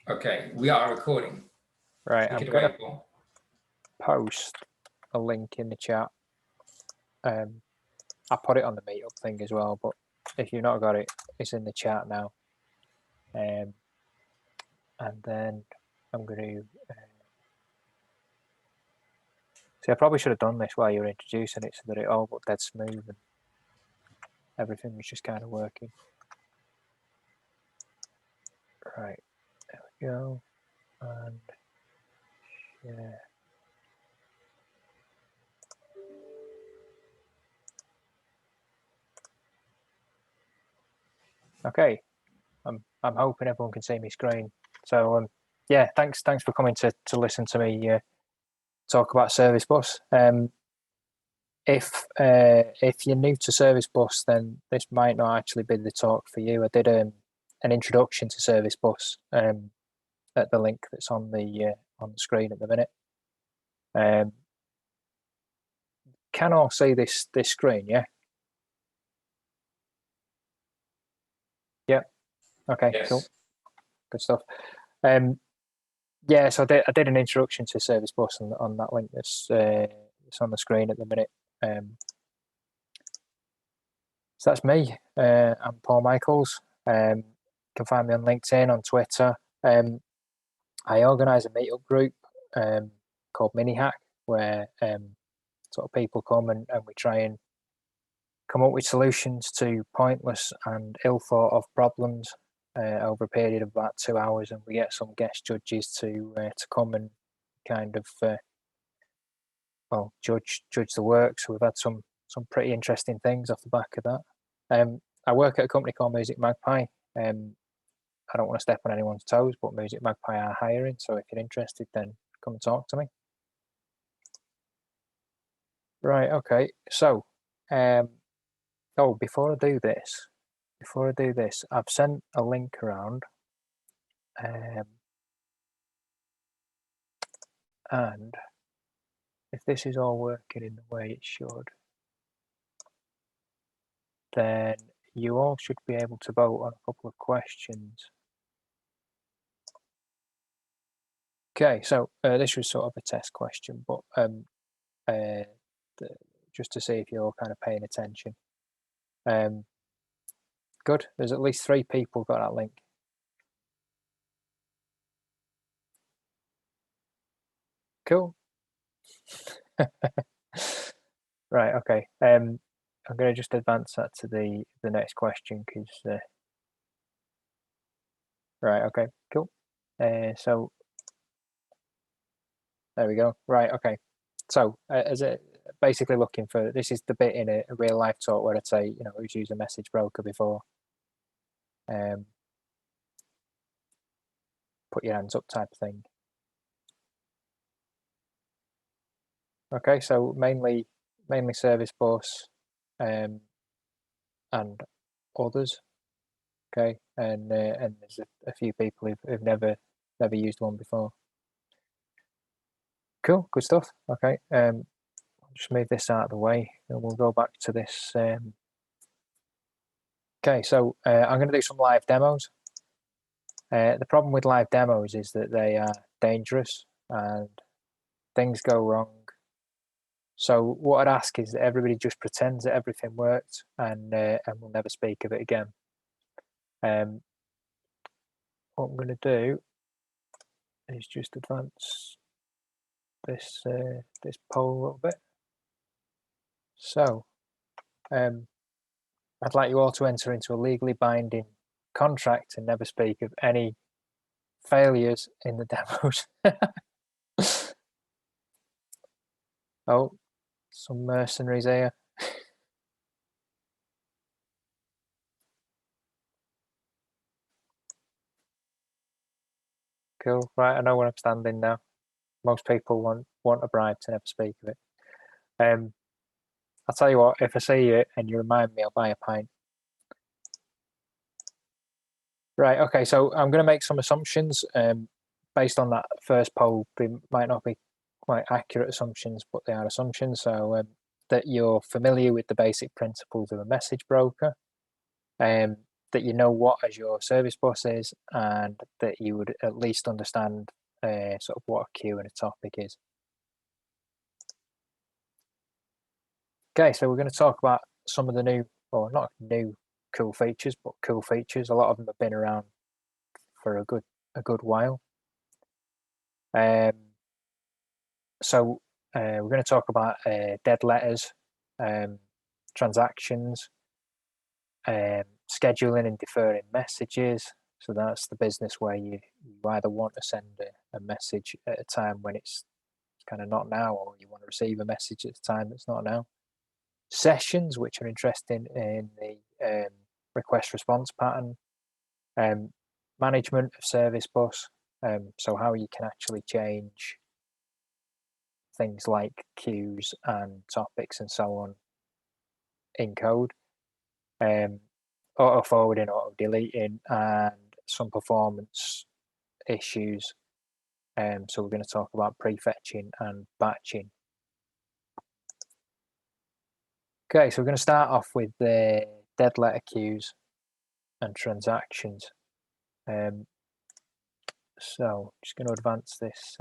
Okay, we are recording. Right, Take I'm it going away, to Paul. post a link in the chat. I put it on the meetup thing as well, but if you've not got it, it's in the chat now. And then I'm going to... see, I probably should have done this while you were introducing it so that it all looked dead smooth and everything was just kind of working. Right, there we go. And yeah. Okay, I'm hoping everyone can see my screen. So yeah, thanks for coming to listen to me talk about Service Bus. If you're new to Service Bus, then this might not actually be the talk for you. I did an introduction to Service Bus at the link that's on the screen at the minute. Can all see this screen? Yeah. Yeah. Okay. Yes. Cool. Good stuff. Yeah. So I did an introduction to Service Bus on that link that's on the screen at the minute. So that's me. I'm Paul Michaels. You can find me on LinkedIn, on Twitter. I organise a meetup group called MiniHack, where sort of people come and we try and come up with solutions to pointless and ill thought of problems over a period of about 2 hours, and we get some guest judges to come and kind of well judge the work. So we've had some pretty interesting things off the back of that. I work at a company called Music Magpie. I don't want to step on anyone's toes, but Music Magpie are hiring, so if you're interested, then come and talk to me. Right, okay. So, oh, before I do this, I've sent a link around, and if this is all working in the way it should, then you all should be able to vote on a couple of questions. Okay, so this was sort of a test question, but just to see if you're kind of paying attention. Good. There's at least 3 people got that link. Cool. Right. Okay. I'm going to just advance that to the next question because. Right. Okay. Cool. So there we go. Right. Okay. So as a basically looking for, this is the bit in a real life talk where I'd say, you know, who's used a message broker before. Put your hands up type of thing. Okay. So mainly Service Bus, and others. Okay, and there's a few people who've never used one before. Cool, good stuff. Okay, I'll just move this out of the way and we'll go back to this. Okay, so I'm going to do some live demos. The problem with live demos is that they are dangerous and things go wrong. So what I'd ask is that everybody just pretends that everything worked and we'll never speak of it again. What I'm going to do is just advance this this poll a little bit. So I'd like you all to enter into a legally binding contract and never speak of any failures in the demos. Oh, some mercenaries here. Cool. Right, I know where I'm standing now. Most people want a bribe to never speak of it. I'll tell you what, if I see you and you remind me, I'll buy a pint. Right, okay, so I'm going to make some assumptions based on that first poll. They might not be quite accurate assumptions, but they are assumptions. So that you're familiar with the basic principles of a message broker, that you know what Azure Service Bus is, and that you would at least understand sort of what a queue and a topic is. Okay, so we're going to talk about some of the new, or not new cool features, but cool features. A lot of them have been around for a good while. So we're going to talk about dead letters, transactions, scheduling and deferring messages. So that's the business where you either want to send a message at a time when it's kind of not now, or you want to receive a message at a time that's not now. Sessions, which are interesting in the request response pattern. Management of service bus, so how you can actually change things like queues and topics and so on in code. Auto forwarding, auto deleting, and some performance issues. So we're going to talk about prefetching and batching. Okay, so we're going to start off with the dead letter queues and transactions. So just going to advance this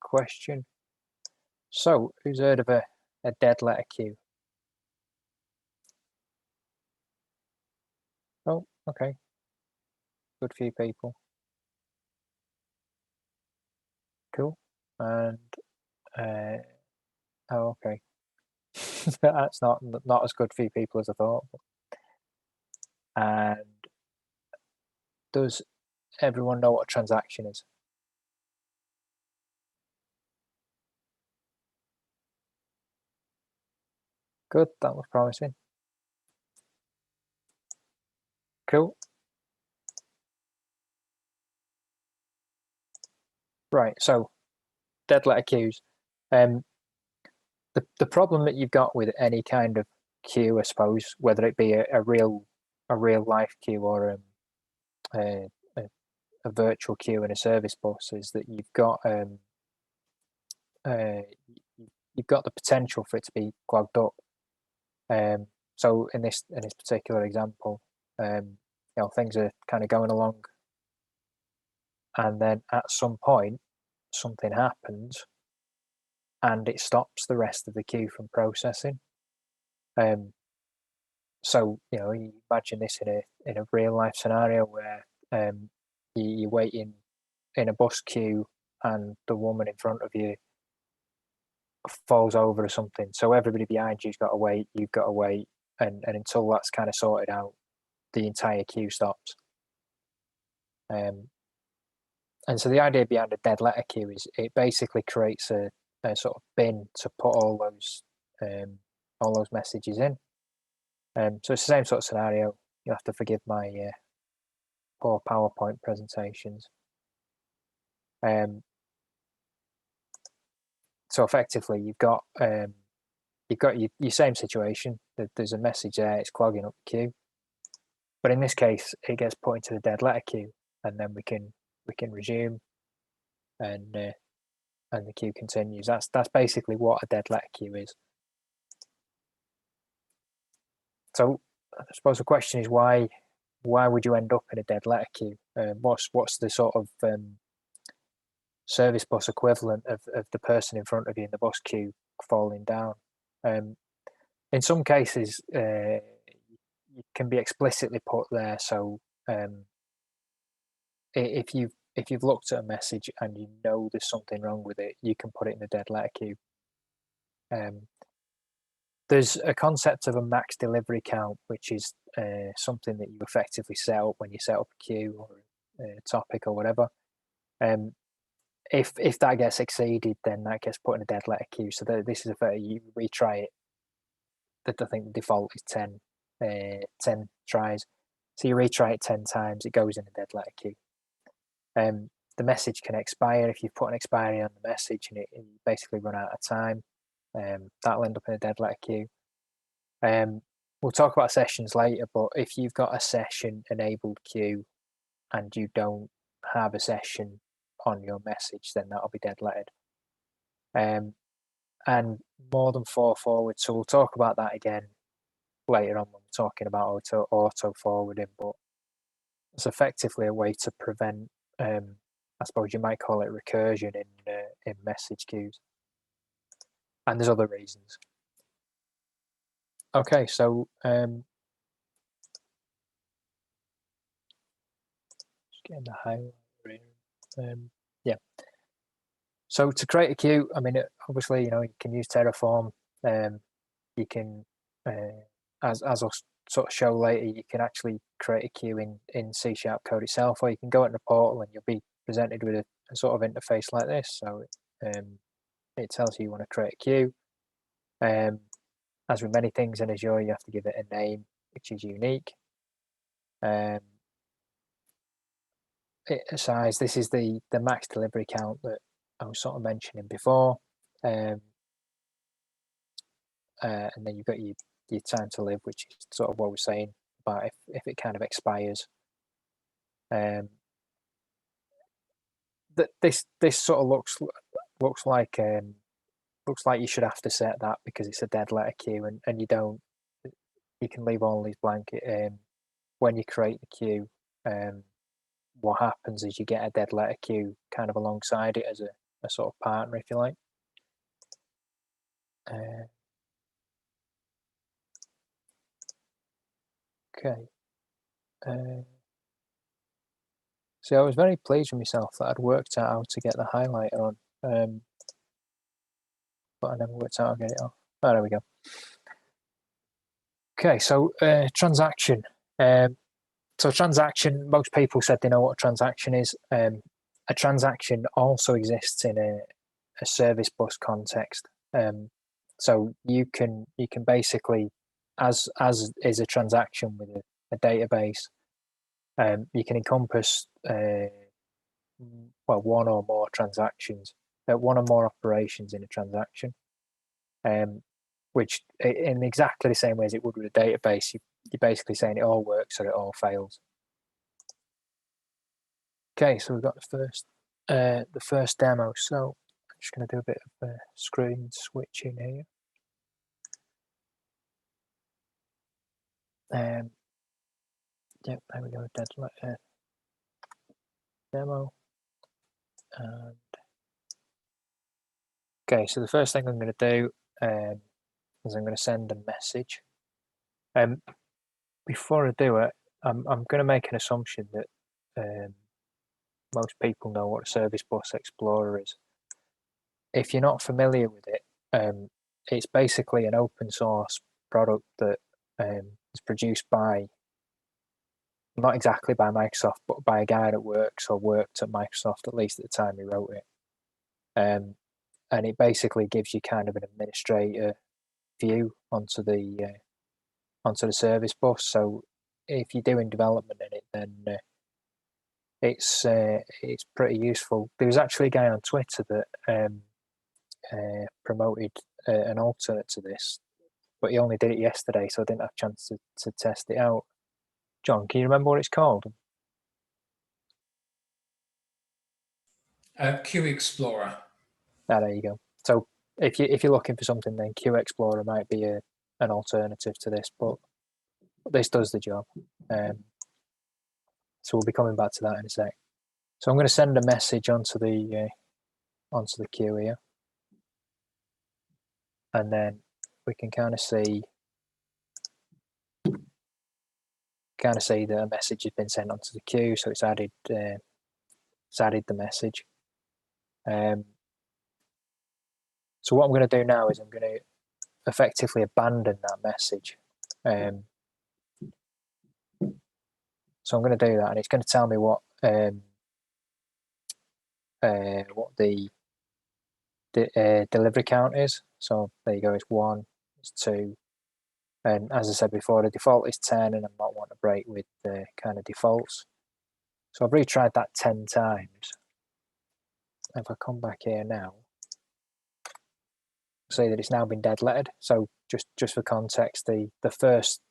question. So who's heard of a dead letter queue? Oh, okay. Good few people. Cool. And oh, okay. That's not as good few people as I thought. And does everyone know what a transaction is? Good, that was promising. Cool. Right, so dead letter queues. The problem that you've got with any kind of queue, I suppose, whether it be a real life queue or a virtual queue in a service bus, is that you've got the potential for it to be clogged up. So in this particular example, things are kind of going along, and then at some point something happens and it stops the rest of the queue from processing. So you imagine this in a real life scenario where you're waiting in a bus queue and the woman in front of you falls over or something. So everybody behind you's got to wait, you've got to wait, and until that's kind of sorted out, the entire queue stops. And so the idea behind a dead letter queue is it basically creates a sort of bin to put all those messages in. So it's the same sort of scenario. You'll have to forgive my poor PowerPoint presentations. So effectively, you've got your same situation. There's a message there; it's clogging up the queue. But in this case, it gets put into the dead letter queue, and then we can resume, and the queue continues. That's basically what a dead letter queue is. So I suppose the question is why would you end up in a dead letter queue? What's the sort of service bus equivalent of the person in front of you in the bus queue falling down? In some cases, it can be explicitly put there. So if you've looked at a message and you know there's something wrong with it, you can put it in the dead letter queue. There's a concept of a max delivery count, which is something that you effectively set up when you set up a queue or a topic or whatever. If that gets exceeded, then that gets put in a dead letter queue. So this is you retry it. I think the default is 10 tries. So you retry it 10 times, it goes in a dead letter queue. The message can expire if you've put an expiry on the message and it basically run out of time. That'll end up in a dead letter queue. We'll talk about sessions later, but if you've got a session enabled queue and you don't have a session on your message, then that'll be dead lettered. And more than 4 forward, so we'll talk about that again later on when we're talking about auto forwarding, but it's effectively a way to prevent, I suppose you might call it recursion in message queues. And there's other reasons. Okay, so just getting the highlight here. Yeah. So to create a queue, I mean, obviously, you can use Terraform. You can, as I'll sort of show later, you can actually create a queue in C# code itself, or you can go into the portal and you'll be presented with a sort of interface like this. So it tells you want to create a queue. As with many things in Azure, you have to give it a name, which is unique. Size, this is the max delivery count that I was sort of mentioning before. And then you've got your time to live, which is sort of what we're saying about if it kind of expires. This sort of looks like you should have to set that because it's a dead letter queue, and you don't. You can leave all these blank. When you create the queue, what happens is you get a dead letter queue kind of alongside it as a sort of partner, if you like. Okay. So I was very pleased with myself that I'd worked out how to get the highlighter on, but I never worked out how to get it off. Oh, there we go. Okay, so transaction. So transaction, most people said they know what a transaction is. A transaction also exists in a service bus context. So you can basically, as is a transaction with a database, you can encompass one or more transactions, one or more operations in a transaction, which in exactly the same way as it would with a database, you're basically saying it all works or it all fails. Okay, so we've got the first demo. So I'm just going to do a bit of screen switching here. Yep, there we go. Dead letter demo. And okay, so the first thing I'm going to do is I'm going to send a message. Before I do it, I'm going to make an assumption that most people know what a Service Bus Explorer is. If you're not familiar with it, it's basically an open source product that is produced by, not exactly by Microsoft, but by a guy that works or worked at Microsoft, at least at the time he wrote it. And it basically gives you kind of an administrator view onto the service bus. So if you're doing development in it, then it's pretty useful. There was actually a guy on Twitter that promoted an alternate to this, but he only did it yesterday, so I didn't have a chance to test it out. John, can you remember what it's called? Queue Explorer. There you go. So if you're looking for something, then Queue Explorer might be an alternative to this, but this does the job. So we'll be coming back to that in a sec. So I'm going to send a message onto the queue here, and then we can kind of see that a message has been sent onto the queue. So it's added the message. So what I'm going to do now is I'm going to effectively abandon that message. So I'm going to do that, and it's going to tell me what the delivery count is. So there you go. It's 1, it's 2, and as I said before, the default is 10, and I'm not wanting to break with the kind of defaults. So I've retried that 10 times. If I come back here now, say that it's now been dead lettered. So just for context, the first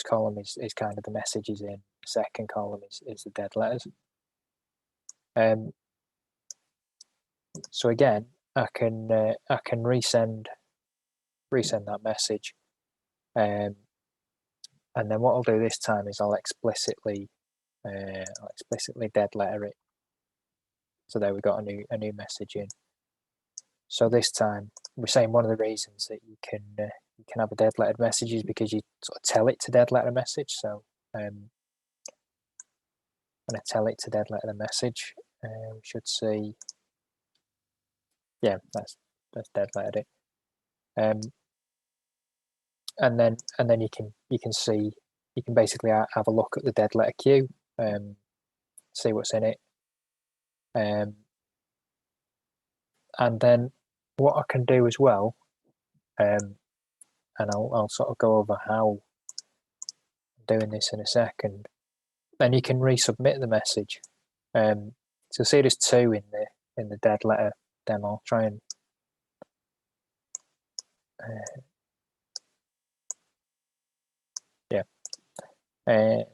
column is kind of the messages in. The second column is the dead letters. So again, I can resend that message, and And then what I'll do this time is I'll explicitly dead letter it. So there we got a new message in. So this time we're saying one of the reasons that you can have a dead lettered message is because you sort of tell it to dead letter a message. So I'm going to tell it to dead letter the message. We should see, yeah, that's dead lettered it. And then you can see, you can basically have a look at the dead letter queue, see what's in it, and then what I can do as well, and I'll sort of go over how I'm doing this in a second. Then you can resubmit the message. So see, there's 2 in the dead letter demo. I'll try and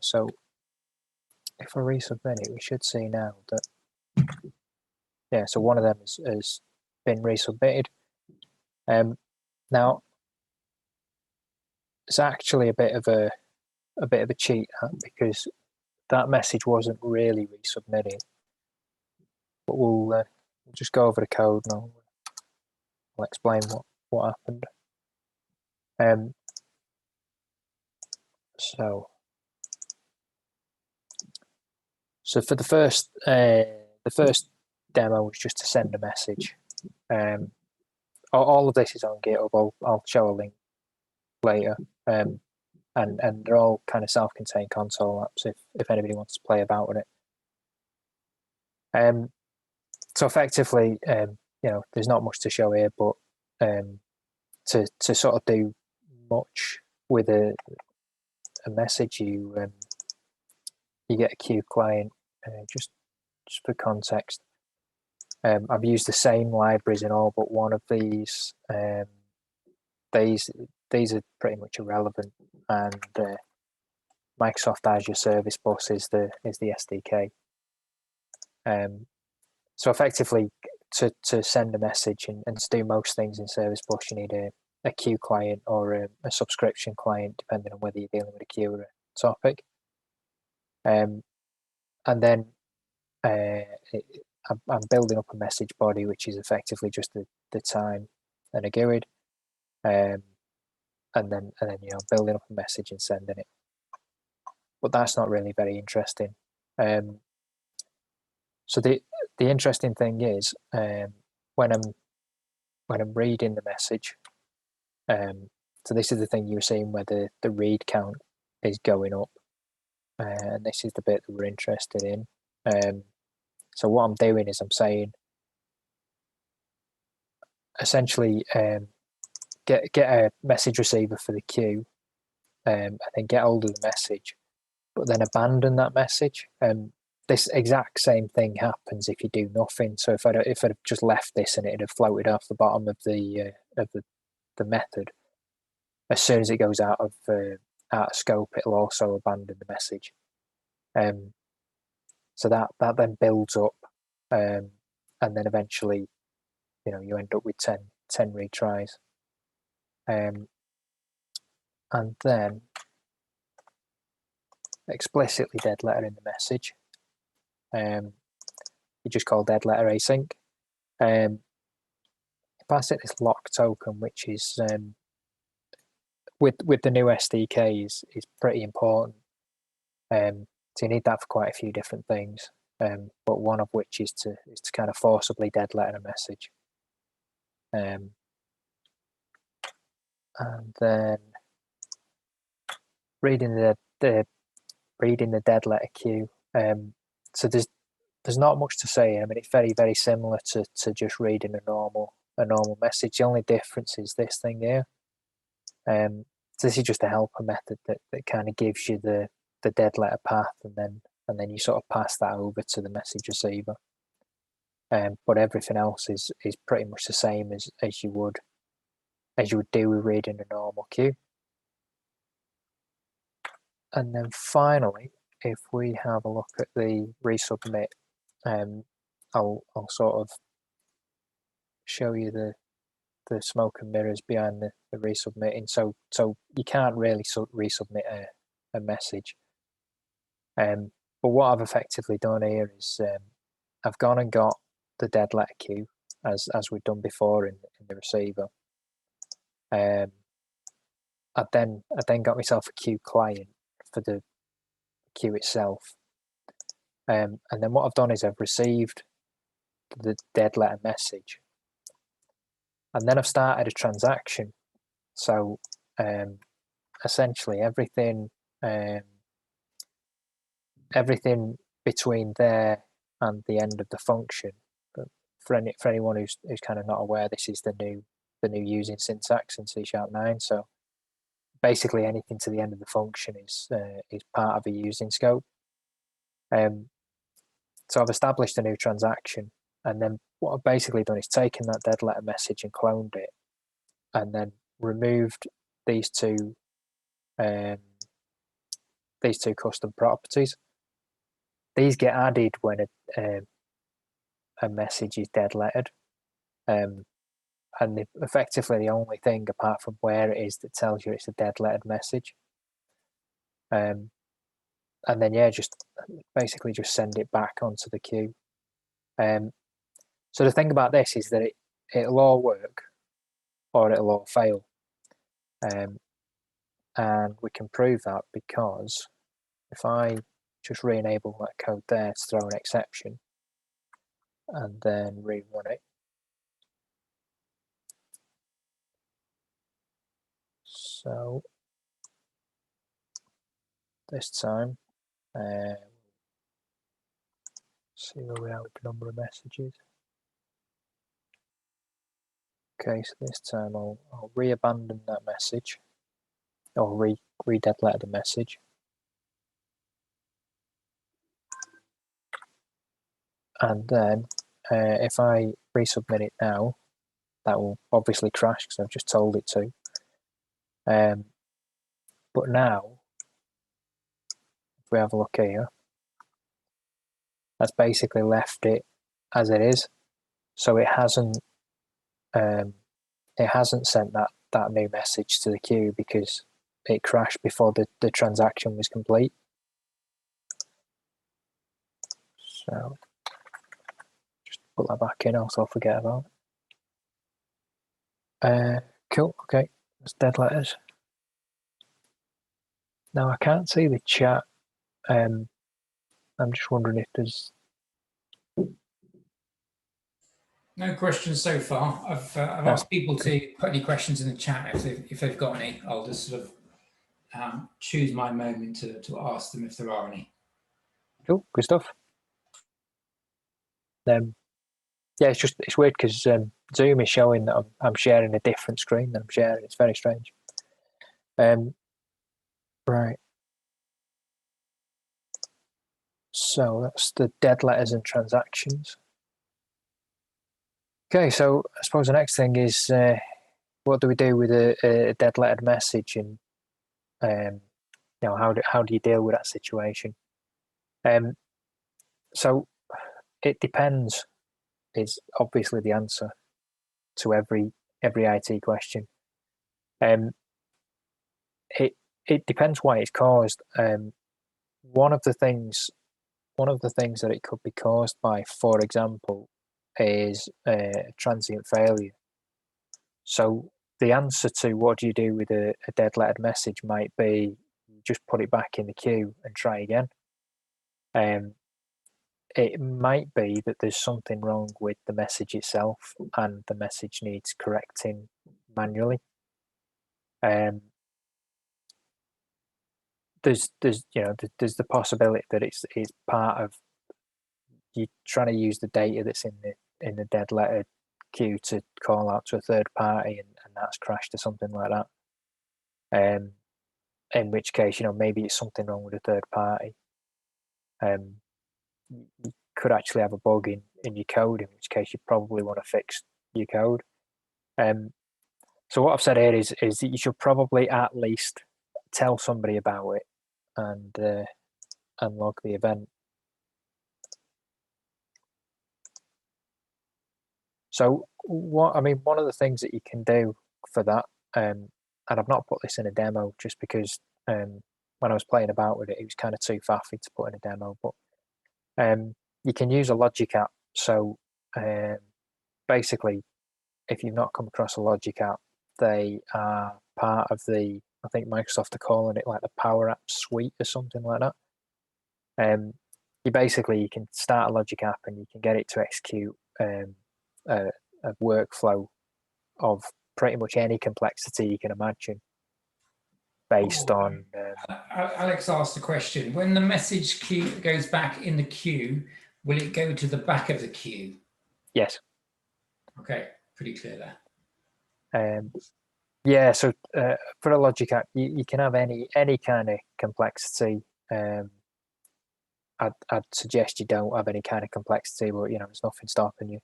so if I resubmit it, we should see now that, yeah, so one of them has been resubmitted. Now it's actually a bit of a cheat, because that message wasn't really resubmitted. But we'll just go over the code and I'll explain what happened. So for the first demo was just to send a message. All of this is on GitHub. I'll show a link later. And they're all kind of self-contained console apps if anybody wants to play about with it. So effectively, there's not much to show here, but to sort of do much with a message, you get a queue client. Just for context, I've used the same libraries in all but one of these. These are pretty much irrelevant, and Microsoft Azure Service Bus is the SDK. So effectively, to send a message and to do most things in Service Bus, you need a queue client or a subscription client, depending on whether you're dealing with a queue or a topic. And then I'm building up a message body, which is effectively just the time and a GUID, and then building up a message and sending it. But that's not really very interesting. So the interesting thing is, when I'm reading the message, so this is the thing you were seeing where the read count is going up, and this is the bit that we're interested in. So what I'm doing is I'm saying, essentially, get a message receiver for the queue, and then get hold of the message, but then abandon that message. This exact same thing happens if you do nothing. So if I'd have just left this and it'd have floated off the bottom of the method, as soon as it goes out of scope, it'll also abandon the message. So that then builds up, and then eventually, you end up with 10 retries. And then explicitly dead letter in the message. You just call dead letter async. Pass it this lock token, which is with the new SDK is pretty important. So you need that for quite a few different things. But one of which is to kind of forcibly dead letter a message. And then reading the dead letter queue. So there's not much to say. I mean, it's very, very similar to just reading a normal message. The only difference is this thing here. So this is just a helper method that kind of gives you the dead letter path, and then you sort of pass that over to the message receiver. But everything else is pretty much the same as you would do with reading a normal queue. And then finally, if we have a look at the resubmit, I'll sort of show you the smoke and mirrors behind the resubmitting. So you can't really resubmit a message. But what I've effectively done here is I've gone and got the dead letter queue as we've done before in the receiver. I then got myself a queue client for the queue itself. And then what I've done is I've received the dead letter message, and then I've started a transaction. So essentially everything between there and the end of the function. But for anyone who's kind of not aware, this is the new using syntax in C# 9. So basically anything to the end of the function is part of a using scope. So I've established a new transaction, and then what I've basically done is taken that dead letter message and cloned it, and then removed these two custom properties. These get added when a message is dead lettered, and effectively the only thing apart from where it is that tells you it's a dead lettered message. And then just basically just send it back onto the queue. So the thing about this is that it'll all work or it'll all fail, and we can prove that because if I just re-enable that code there to throw an exception and then rerun it. So this time, see where we are with the number of messages. Okay, so this time I'll re-abandon that message, or re-dead letter the message. And then if I resubmit it now, that will obviously crash because I've just told it to. But now, if we have a look here, that's basically left it as it is. So it hasn't sent that new message to the queue because it crashed before the transaction was complete. So just put that back in, else I'll forget about it. Cool, okay, that's dead letters. Now I can't see the chat. I'm just wondering if there's no questions so far. I've asked people to put any questions in the chat if they've got any. I'll just sort of choose my moment to ask them if there are any. Cool, good stuff. Yeah, it's weird because Zoom is showing that I'm sharing a different screen than I'm sharing. It's very strange. Right. So that's the dead letters and transactions. Okay, so I suppose the next thing is what do we do with a dead lettered message, and how do you deal with that situation? So it depends is obviously the answer to every IT question. It depends why it's caused. One of the things that it could be caused by, for example, is transient failure. So the answer to what do you do with a dead lettered message might be just put it back in the queue and try again. It might be that there's something wrong with the message itself and the message needs correcting manually. There's the possibility that it's part of you trying to use the data that's in the dead letter queue to call out to a third party, and that's crashed or something like that. In which case, maybe it's something wrong with a third party. You could actually have a bug in your code, in which case you probably want to fix your code. So what I've said here is that you should probably at least tell somebody about it and log the event. So one of the things that you can do for that, and I've not put this in a demo just because when I was playing about with it, it was kind of too faffy to put in a demo. But you can use a Logic app. So basically, if you've not come across a Logic app, they are part of the, I think Microsoft are calling it like the Power App Suite or something like that. You can start a Logic app and you can get it to execute a workflow of pretty much any complexity you can imagine based on... Alex asked the question, when the message queue goes back in the queue, will it go to the back of the queue? Yes. Okay, pretty clear there. Yeah, so for a Logic app, you can have any kind of complexity. I'd suggest you don't have any kind of complexity, but there's nothing stopping you.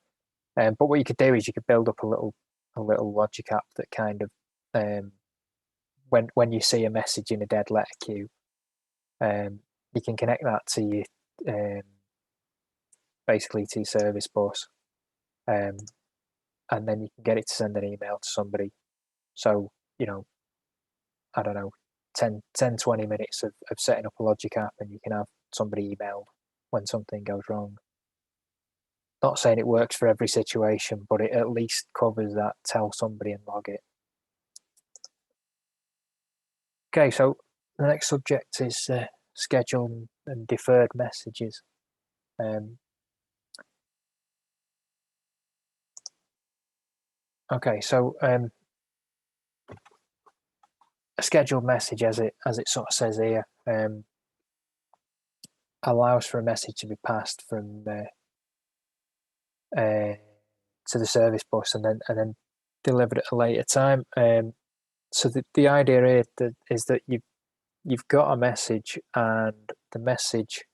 But what you could do is you could build up a little Logic app that kind of when you see a message in a dead letter queue, you can connect that to your basically to your service bus, and then you can get it to send an email to somebody. So I don't know, 10 20 minutes of setting up a Logic app, and you can have somebody emailed when something goes wrong. Not saying it works for every situation, but it at least covers that. Tell somebody and log it. Okay, so the next subject is scheduled and deferred messages. Okay, so a scheduled message, as it sort of says here, allows for a message to be passed from to the service bus and then delivered at a later time. So the idea here is that you've got a message and the message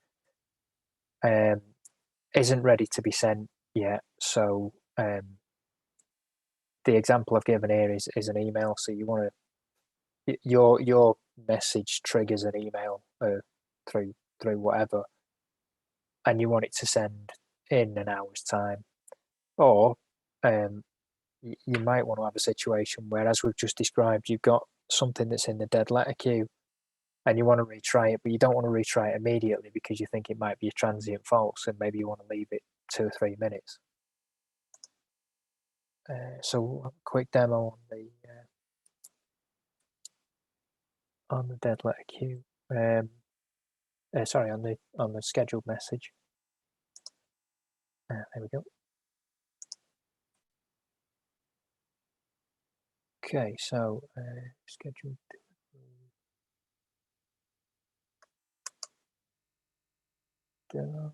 isn't ready to be sent yet. So the example I've given here is an email. So you want to your message triggers an email through whatever, and you want it to send in an hour's time. Or you might want to have a situation where, as we've just described, you've got something that's in the dead letter queue and you want to retry it, but you don't want to retry it immediately because you think it might be a transient fault, so maybe you want to leave it 2 or 3 minutes. So a quick demo on the dead letter queue. Sorry, on the scheduled message. There we go. Okay, so scheduled. Demo.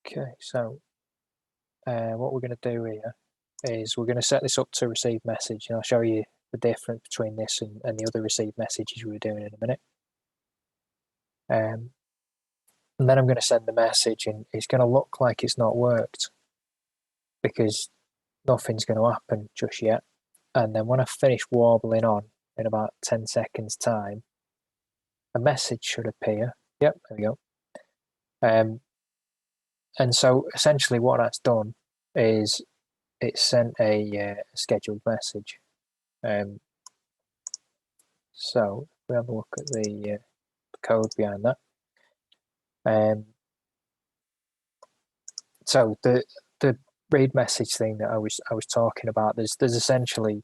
Okay, so what we're going to do here is we're going to set this up to receive message, and I'll show you the difference between this and the other received messages we were doing in a minute. And then I'm going to send the message, and it's going to look like it's not worked because nothing's going to happen just yet. And then when I finish warbling on in about 10 seconds time, a message should appear. Yep, there we go. And so essentially what that's done is it sent a scheduled message. So if we have a look at the code behind that. So the read message thing that I was talking about, there's essentially,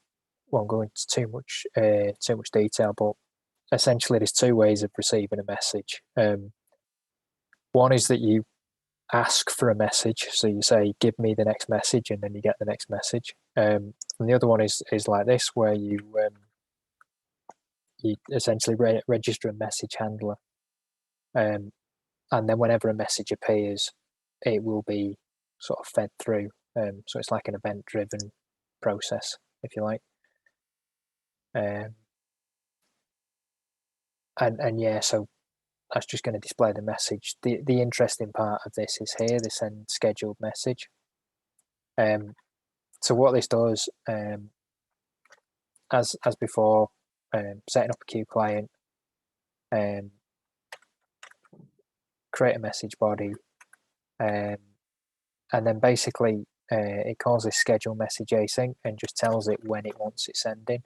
won't go into too much detail, but essentially there's 2 ways of receiving a message. One is that you ask for a message, so you say give me the next message, and then you get the next message. And the other one is like this, where you essentially register a message handler, and then whenever a message appears, it will be sort of fed through. So it's like an event-driven process, if you like. And yeah, so that's just going to display the message. The interesting part of this is here, this send scheduled message. So what this does, as before, setting up a queue client, create a message body, and then basically it calls this schedule message async and just tells it when it wants it sending.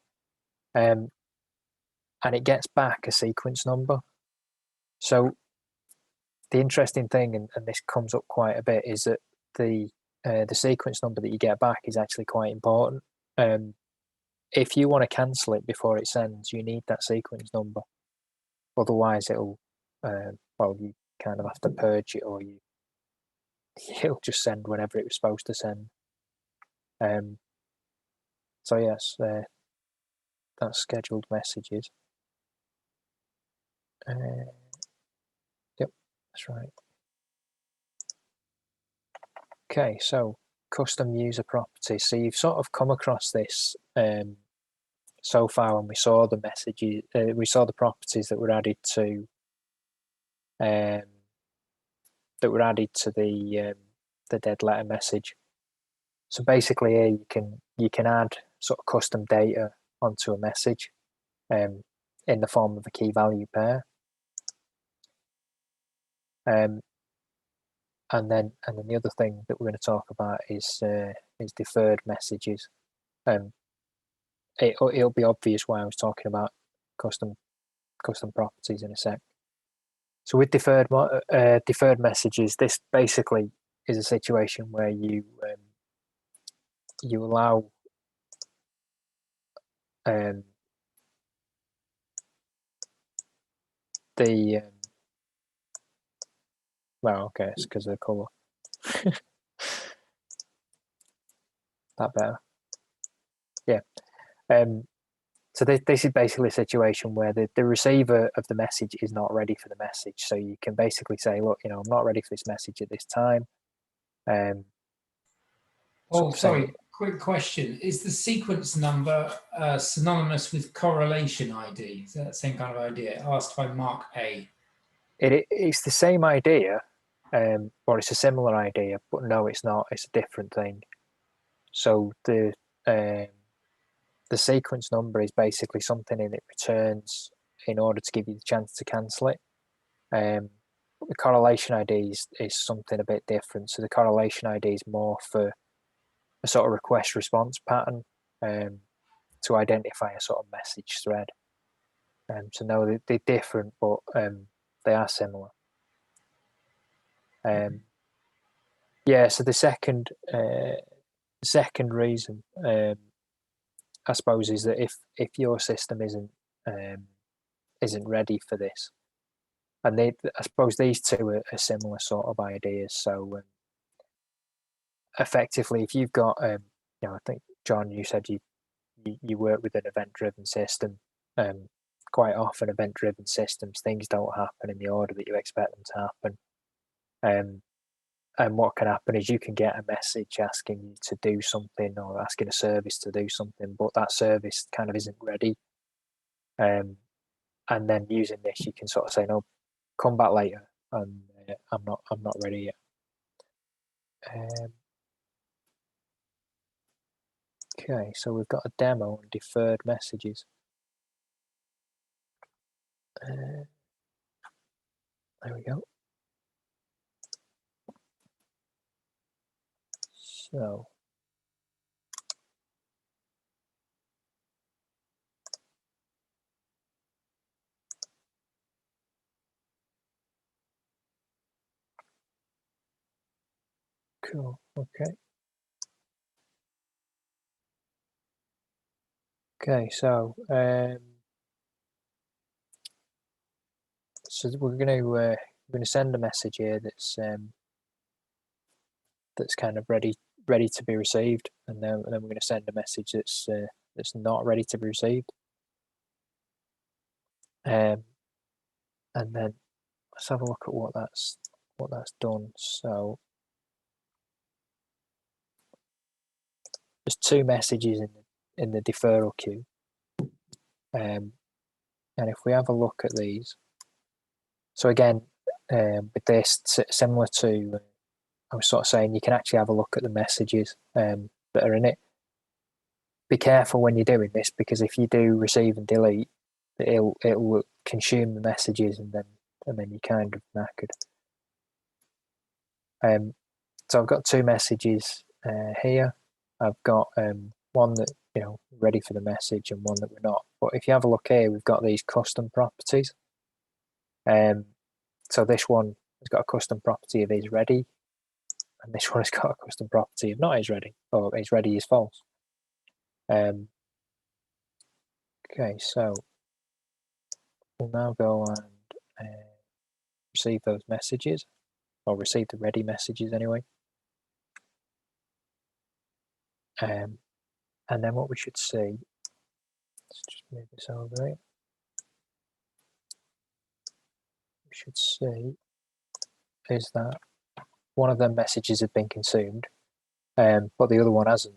And it gets back a sequence number. So the interesting thing, and this comes up quite a bit, is that the sequence number that you get back is actually quite important. If you want to cancel it before it sends, you need that sequence number. Otherwise, it'll well, you kind of have to purge it, or it'll just send whenever it was supposed to send. So yes, that's scheduled messages. Yep, that's right. Okay, so custom user properties. So you've sort of come across this so far when we saw the messages, we saw the properties that were added to the dead letter message. So basically, here you can add sort of custom data onto a message in the form of a key value pair. And then the other thing that we're going to talk about is deferred messages. It'll be obvious why I was talking about custom properties in a sec. So with deferred messages, this basically is a situation where you allow well, okay, it's because of the color. That better? Yeah. So this is basically a situation where the receiver of the message is not ready for the message. So you can basically say, look, I'm not ready for this message at this time. Oh, sorry. Quick question. Is the sequence number synonymous with correlation ID? Is that the same kind of idea? Asked by Mark A. It's the same idea, or it's a similar idea, but no, it's not. It's a different thing. So the sequence number is basically something in it returns in order to give you the chance to cancel it. The correlation ID is something a bit different. So the correlation ID is more for a sort of request response pattern to identify a sort of message thread. So no, they're different, but they are similar. Yeah. So the second reason, I suppose, is that if your system isn't ready for this, and I suppose these two are similar sort of ideas. So effectively, if you've got, I think John, you said you work with an event-driven system. Quite often, event-driven systems, things don't happen in the order that you expect them to happen. And what can happen is you can get a message asking you to do something, or asking a service to do something, but that service kind of isn't ready. And then using this, you can sort of say, no, come back later, and I'm not ready yet. Okay, so we've got a demo on deferred messages. There we go. So cool. Okay. Okay, so we're going to send a message here that's kind of ready to be received, and then we're going to send a message that's not ready to be received. And then let's have a look at what that's done. So there's two messages in the deferral queue, and if we have a look at these, so again, with this, similar to I was sort of saying, you can actually have a look at the messages that are in it. Be careful when you're doing this, because if you do receive and delete, it'll consume the messages, and then you're kind of knackered. So I've got two messages here. I've got one that, ready for the message and one that we're not. But if you have a look here, we've got these custom properties. So this one has got a custom property of is ready, and this one has got a custom property of not is ready, or is ready is false. Okay, so we'll now go and receive those messages, or receive the ready messages anyway. And then what we should see, let's just move this over here. We should see is that one of them messages has been consumed, but the other one hasn't.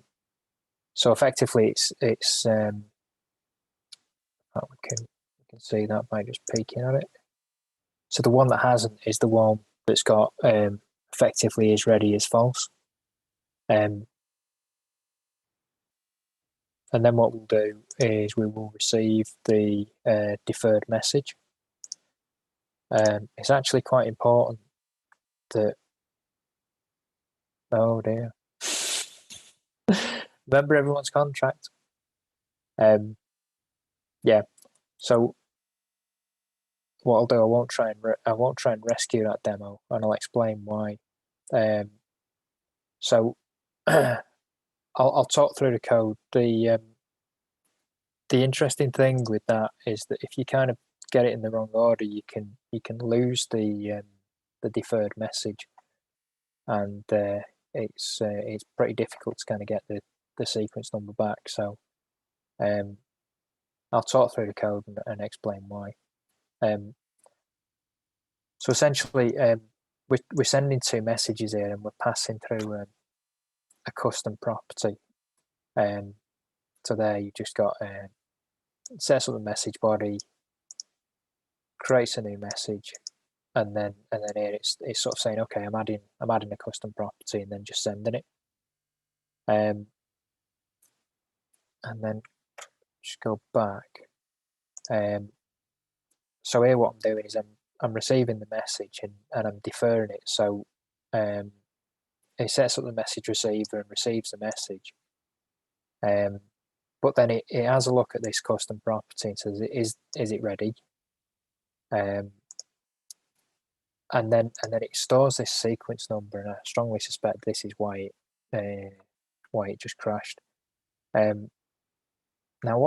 So effectively, it's we can see that by just peeking at it. So the one that hasn't is the one that's got effectively is ready is false. And then what we'll do is we will receive the deferred message. It's actually quite important that, oh dear, remember everyone's contract. Yeah, so what I'll do, I won't try and rescue that demo, and I'll explain why. So I'll talk through the code. The interesting thing with that is that if you kind of get it in the wrong order, you can lose the deferred message, and it's pretty difficult to kind of get the sequence number back. So I'll talk through the code and explain why. So essentially, we're sending two messages here, and we're passing through a custom property. So there you just got sets up the message body, creates a new message, and then here it's sort of saying, okay, I'm adding a custom property, and then just sending it. And then just go back. So here what I'm doing is I'm receiving the message and I'm deferring it. So it sets up the message receiver and receives the message. But then it has a look at this custom property and says, is it ready? And then it stores this sequence number, and I strongly suspect this is why it just crashed. Now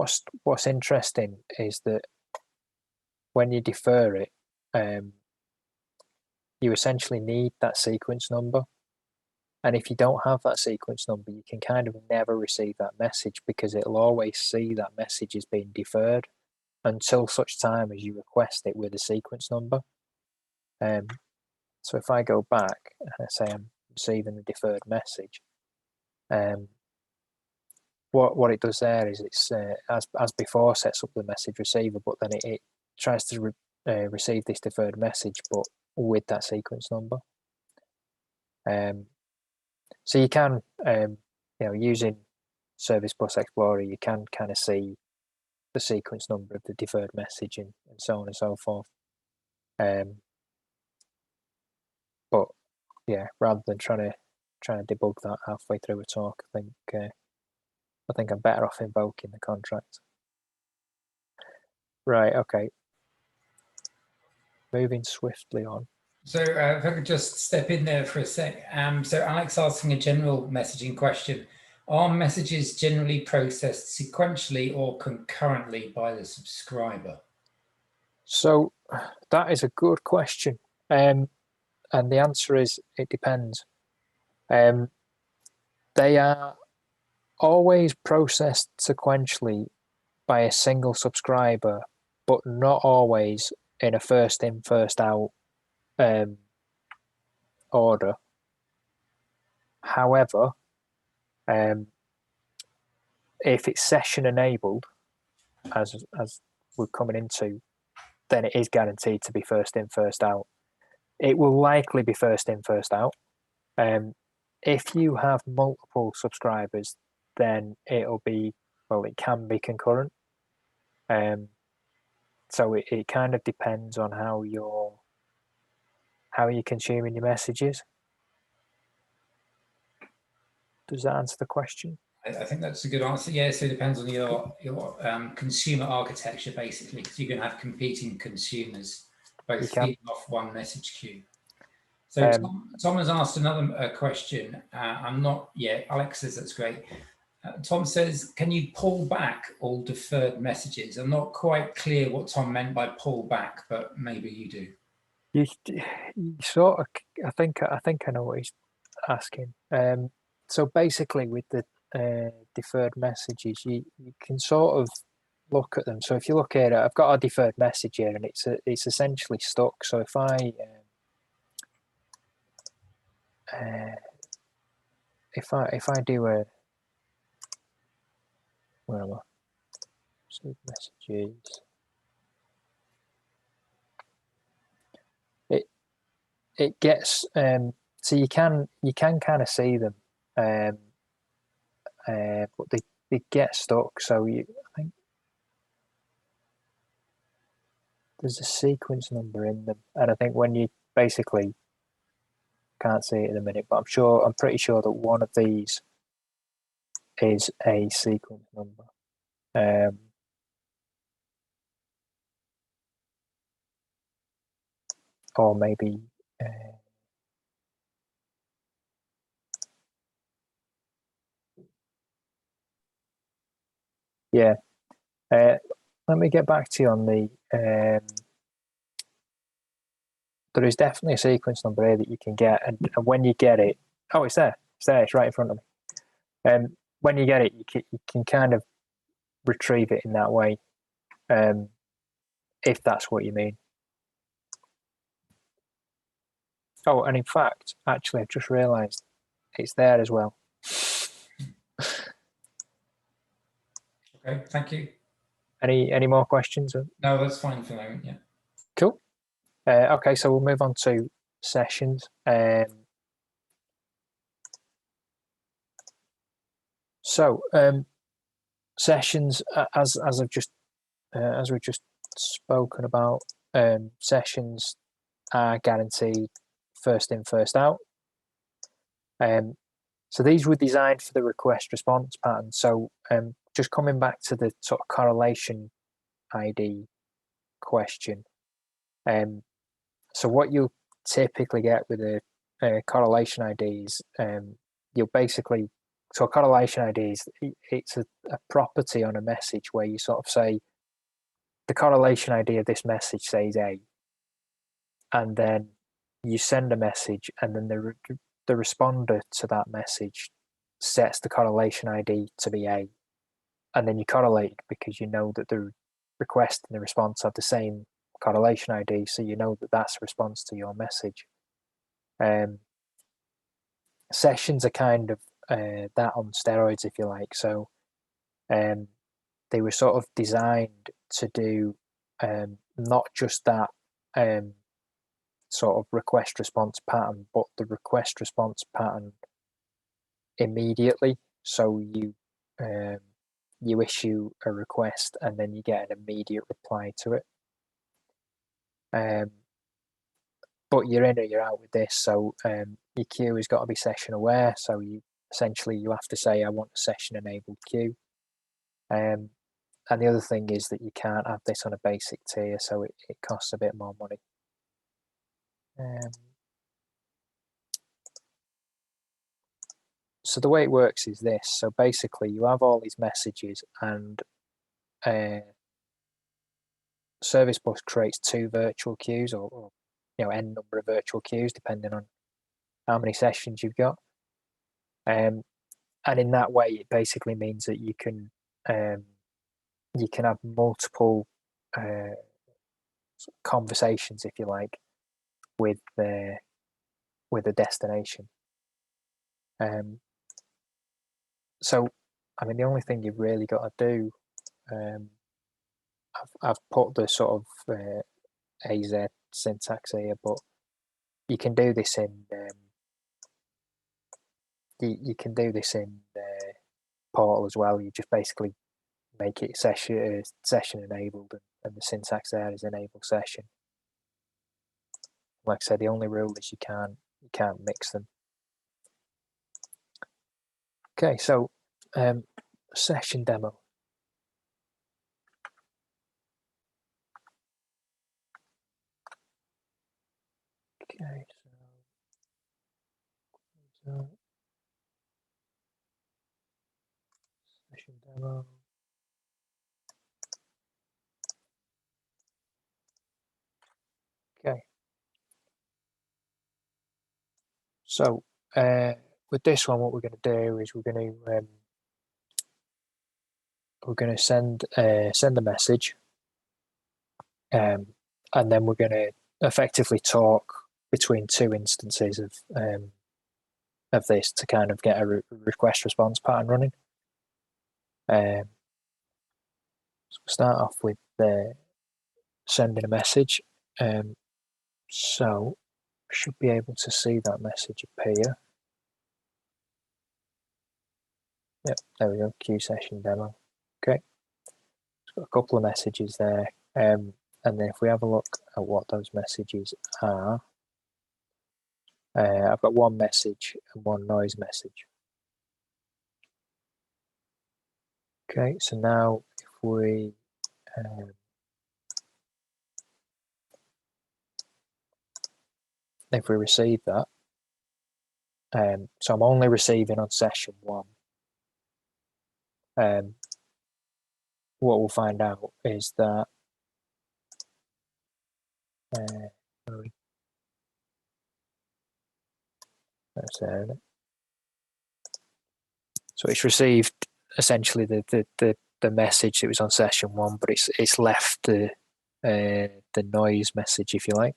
what's interesting is that when you defer it, you essentially need that sequence number. And if you don't have that sequence number, you can kind of never receive that message, because it'll always see that message is being deferred until such time as you request it with a sequence number. So if I go back and I say I'm receiving the deferred message, what it does there is it's as before sets up the message receiver, but then it tries to receive this deferred message, but with that sequence number. So you can, using Service Bus Explorer, you can kind of see the sequence number of the deferred message and so on and so forth. But yeah, rather than trying to debug that halfway through a talk, I think I'm better off invoking the contract. Right. Okay. Moving swiftly on. So if I could just step in there for a sec. So Alex asking a general messaging question. Are messages generally processed sequentially or concurrently by the subscriber? So that is a good question. And the answer is it depends. They are always processed sequentially by a single subscriber, but not always in a first in, first out order. However, if it's session enabled, as we're coming into, then it is guaranteed to be first in, first out. It will likely be first in, first out. If you have multiple subscribers, then it can be concurrent. So it kind of depends on how you're consuming your messages. Does that answer the question? I think that's a good answer. Yeah, so it depends on your consumer architecture, basically, because you're going to have competing consumers, both feeding off one message queue. So Tom has asked another question. I'm not, yeah, Alex says that's great. Tom says, can you pull back all deferred messages? I'm not quite clear what Tom meant by pull back, but maybe you do. You sort of, I think I know what he's asking. So basically, with the deferred messages, you can sort of look at them. So if you look at it, I've got a deferred message here, and it's essentially stuck. So if I do a, where am I? Save messages. It gets so you can kind of see them, but they get stuck. So I think there's a sequence number in them, and I think when you basically can't see it in a minute, but I'm pretty sure that one of these is a sequence number. Or maybe yeah. Let me get back to you on the there is definitely a sequence number here that you can get, and when you get it, oh, it's there, it's right in front of me. When you get it, you can kind of retrieve it in that way, if that's what you mean. Oh, and in fact, actually, I've just realised it's there as well. Okay, thank you. Any more questions? No, that's fine for the moment, yeah. Cool. Okay, so we'll move on to sessions. Sessions, as we've just spoken about, sessions are guaranteed first in, first out. So these were designed for the request response pattern. So just coming back to the sort of correlation ID question. So what you'll typically get with a correlation ID is you'll basically, so a correlation ID is it's a property on a message where you sort of say the correlation ID of this message says A, and then you send a message, and then the responder to that message sets the correlation ID to be A, and then you correlate because you know that the request and the response have the same correlation ID, so you know that that's a response to your message. Sessions are kind of that on steroids, if you like. So they were sort of designed to do not just that sort of request response pattern, but the request response pattern immediately. So you issue a request and then you get an immediate reply to it. But you're in or you're out with this. So your queue has got to be session aware. So you have to say, I want a session enabled queue. And the other thing is that you can't have this on a basic tier, so it costs a bit more money. So the way it works is this. So basically you have all these messages, and Service Bus creates 2 virtual queues, or n number of virtual queues, depending on how many sessions you've got. And in that way, it basically means that you can have multiple conversations, if you like, with a destination. So, I mean, the only thing you've really got to do, I've put the sort of AZ syntax here, but you can do this in Portal as well. You just basically make it session enabled, and the syntax there is enable session. Like I said, the only rule is you can't mix them. Okay, so session demo. Okay, so session demo. Okay. So with this one, what we're going to do is we're going to send a message, and then we're going to effectively talk between two instances of this to kind of get a request response pattern running. So we'll start off with sending a message. So we should be able to see that message appear. Yep, there we go, queue session demo. Okay, it's got a couple of messages there. And then if we have a look at what those messages are, I've got one message and one noise message. Okay, so now if we receive that, so I'm only receiving on session 1. What we'll find out is that that's there, isn't it? So it's received essentially the message that was on session 1, but it's left the noise message, if you like.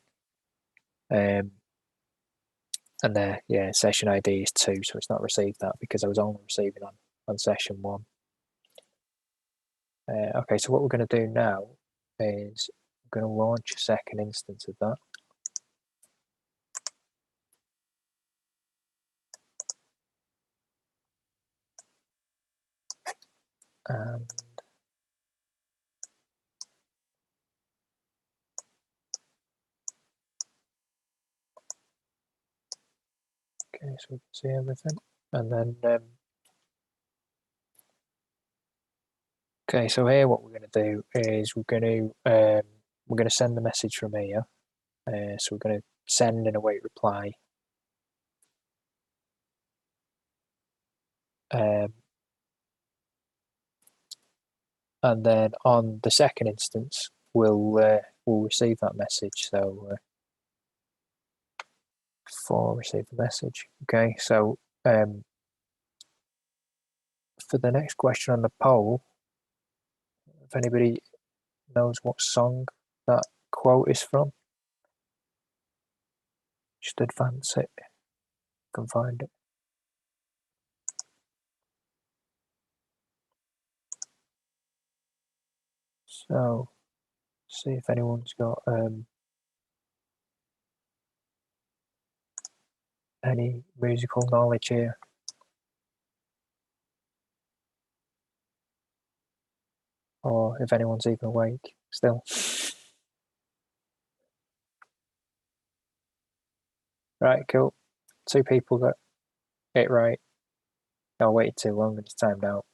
And there, yeah, session ID is 2, so it's not received that because I was only receiving on session 1. Okay, so what we're going to do now is we're going to launch a second instance of that. And okay, so we can see everything, and then okay, so here what we're going to do is we're going to send the message from here. So we're going to send and await reply. And then on the second instance, we'll receive that message. So for receive the message. Okay, so for the next question on the poll, if anybody knows what song that quote is from, just advance it. You can find it. So see if anyone's got any musical knowledge here. Or if anyone's even awake still. Right, cool. 2 people got it right. I waited too long and it's timed out.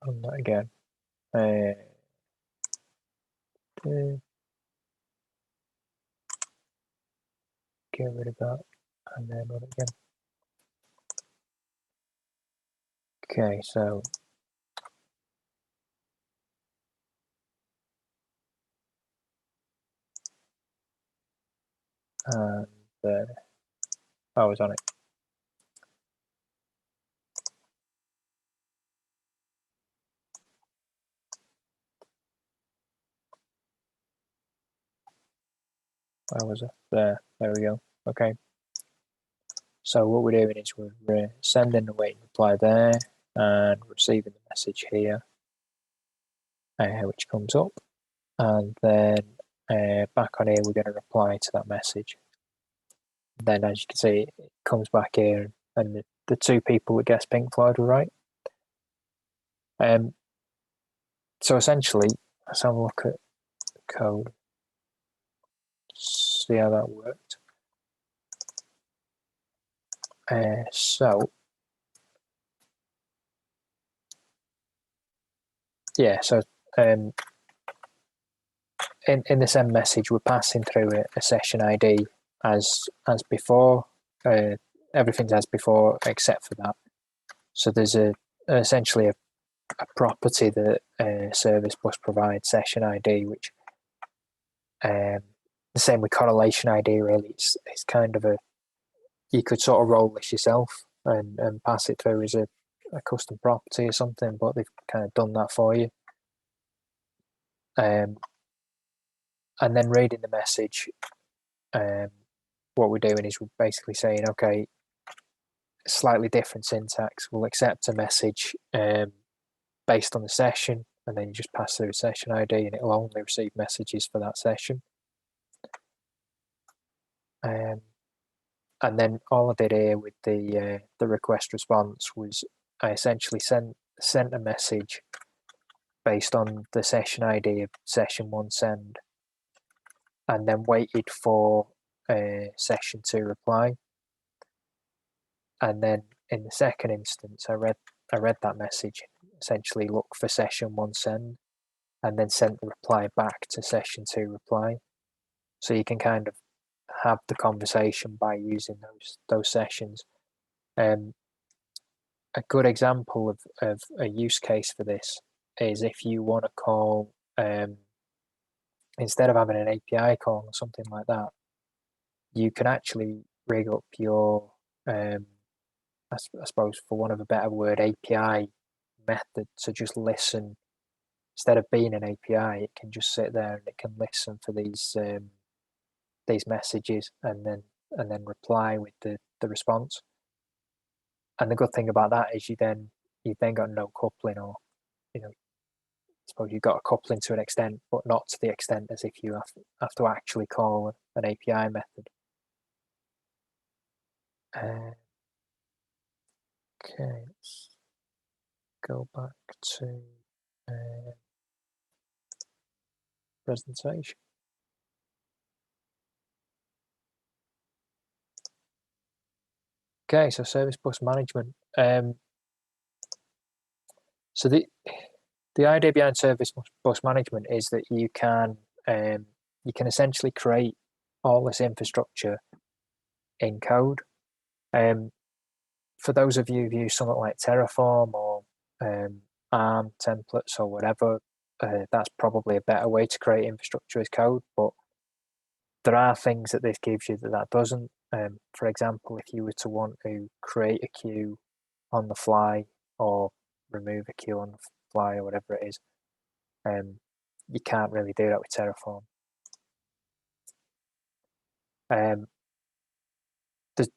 On that again. Get rid of that and then run it again. Okay, so and I was on it. Where was it? There we go. Okay. So what we're doing is we're sending the wait and reply there and receiving the message here, which comes up, and then back on here we're going to reply to that message. Then, as you can see, it comes back here, and the 2 people that guessed Pink Floyd were right. So essentially, let's have a look at code. See how that worked. So in the send message, we're passing through a session ID as before. Everything's as before except for that. So there's essentially a property that Service Bus provides, session ID, which the same with correlation ID. Really, it's kind of you could sort of roll this yourself and pass it through as a custom property or something, but they've kind of done that for you. And then reading the message, what we're doing is we're basically saying, okay, slightly different syntax. We'll accept a message based on the session, and then you just pass through a session ID, and it'll only receive messages for that session. And then all I did here with the request response was I essentially sent a message based on the session ID of session 1 send, and then waited for session 2 reply. And then in the second instance, I read that message, essentially look for session 1 send, and then sent the reply back to session 2 reply. So you can kind of have the conversation by using those sessions. A good example of a use case for this is if you want to call, instead of having an API call or something like that, you can actually rig up your, I suppose for want of a better word, API method to just listen. Instead of being an API, it can just sit there and it can listen for these messages and then reply with the response. And the good thing about that is you've then got no coupling, or I suppose you've got a coupling to an extent, but not to the extent as if you have to actually call an API method. Okay, let's go back to presentation. Okay, so Service Bus management. So the idea behind Service Bus management is that you can essentially create all this infrastructure in code. For those of you who've used something like Terraform or ARM templates or whatever, that's probably a better way to create infrastructure as code. But there are things that this gives you that doesn't. For example, if you were to want to create a queue on the fly or remove a queue on the fly or whatever it is, you can't really do that with Terraform.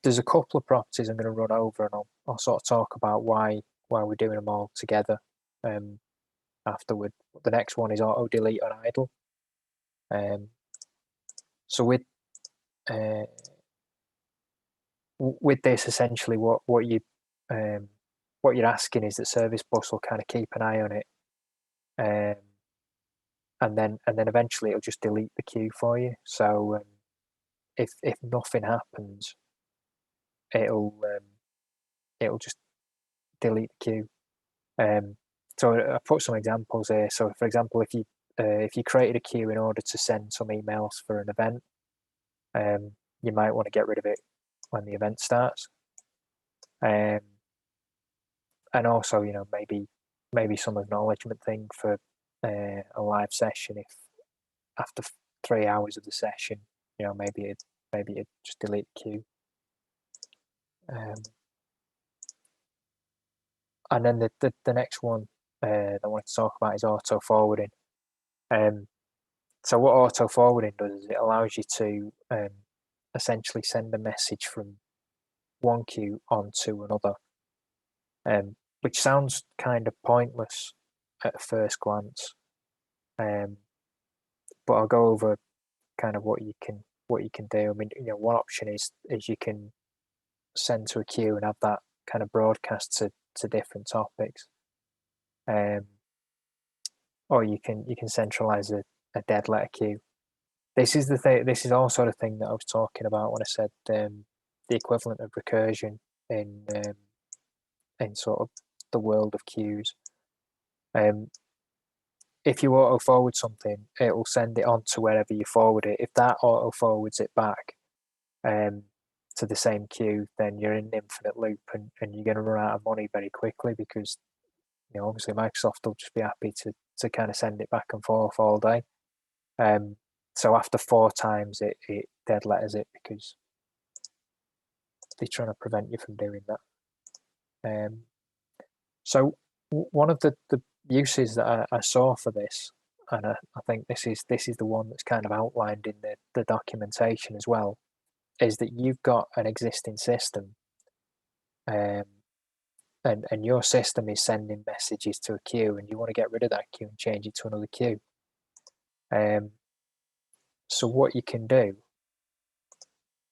There's a couple of properties I'm going to run over, and I'll sort of talk about why we're doing them all together afterward. The next one is auto delete on idle. So with this, essentially, what you're asking is that Service Bus will kind of keep an eye on it, and then eventually it'll just delete the queue for you. So if nothing happens, it'll just delete the queue. So I put some examples here. So for example, if you created a queue in order to send some emails for an event, you might want to get rid of it when the event starts. And also, maybe some acknowledgement thing for a live session. If after 3 hours of the session, maybe it just delete the queue. And then the next one that I want to talk about is auto forwarding. So what auto forwarding does is it allows you to essentially send a message from one queue onto another, which sounds kind of pointless at first glance. But I'll go over kind of what you can do. I mean, one option is you can send to a queue and have that kind of broadcast to different topics, or you can centralize a dead letter queue. This is the thing. This is also the thing that I was talking about when I said the equivalent of recursion in sort of the world of queues. If you auto forward something, it will send it on to wherever you forward it. If that auto forwards it back to the same queue, then you're in an infinite loop, and you're going to run out of money very quickly, because obviously Microsoft will just be happy to kind of send it back and forth all day. So after 4 times, it dead letters it, because they're trying to prevent you from doing that. So one of the uses that I saw for this, and I think this is the one that's kind of outlined in the documentation as well, is that you've got an existing system, and your system is sending messages to a queue, and you want to get rid of that queue and change it to another queue. So what you can do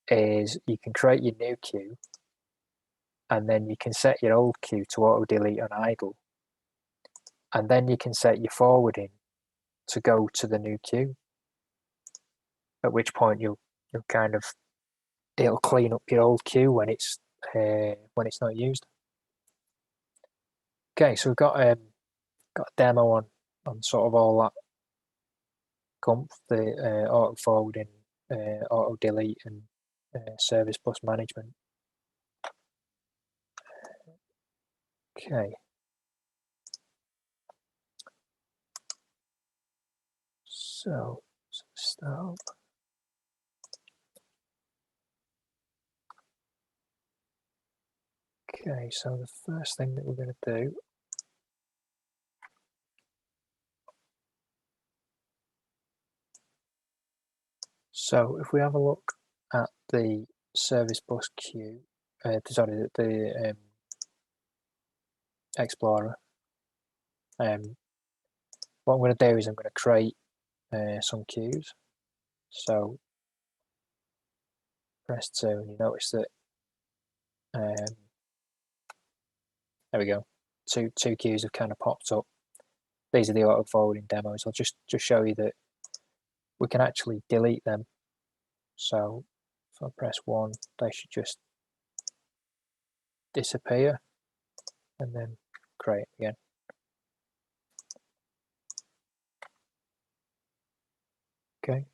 is you can create your new queue, and then you can set your old queue to auto delete on idle, and then you can set your forwarding to go to the new queue, at which point you'll kind of, it'll clean up your old queue when it's not used. Okay, so we've got a demo on sort of all that comp, the auto forwarding, auto delete, and service bus management. Okay. So start. Okay, so the first thing that we're going to do so if we have a look at the service bus queue, sorry, the Explorer, what I'm going to do is I'm going to create some queues. So press 2, and you notice that there we go, two queues have kind of popped up. These are the auto forwarding demos. I'll just show you that we can actually delete them. So if I press 1, they should just disappear, and then create again. Okay.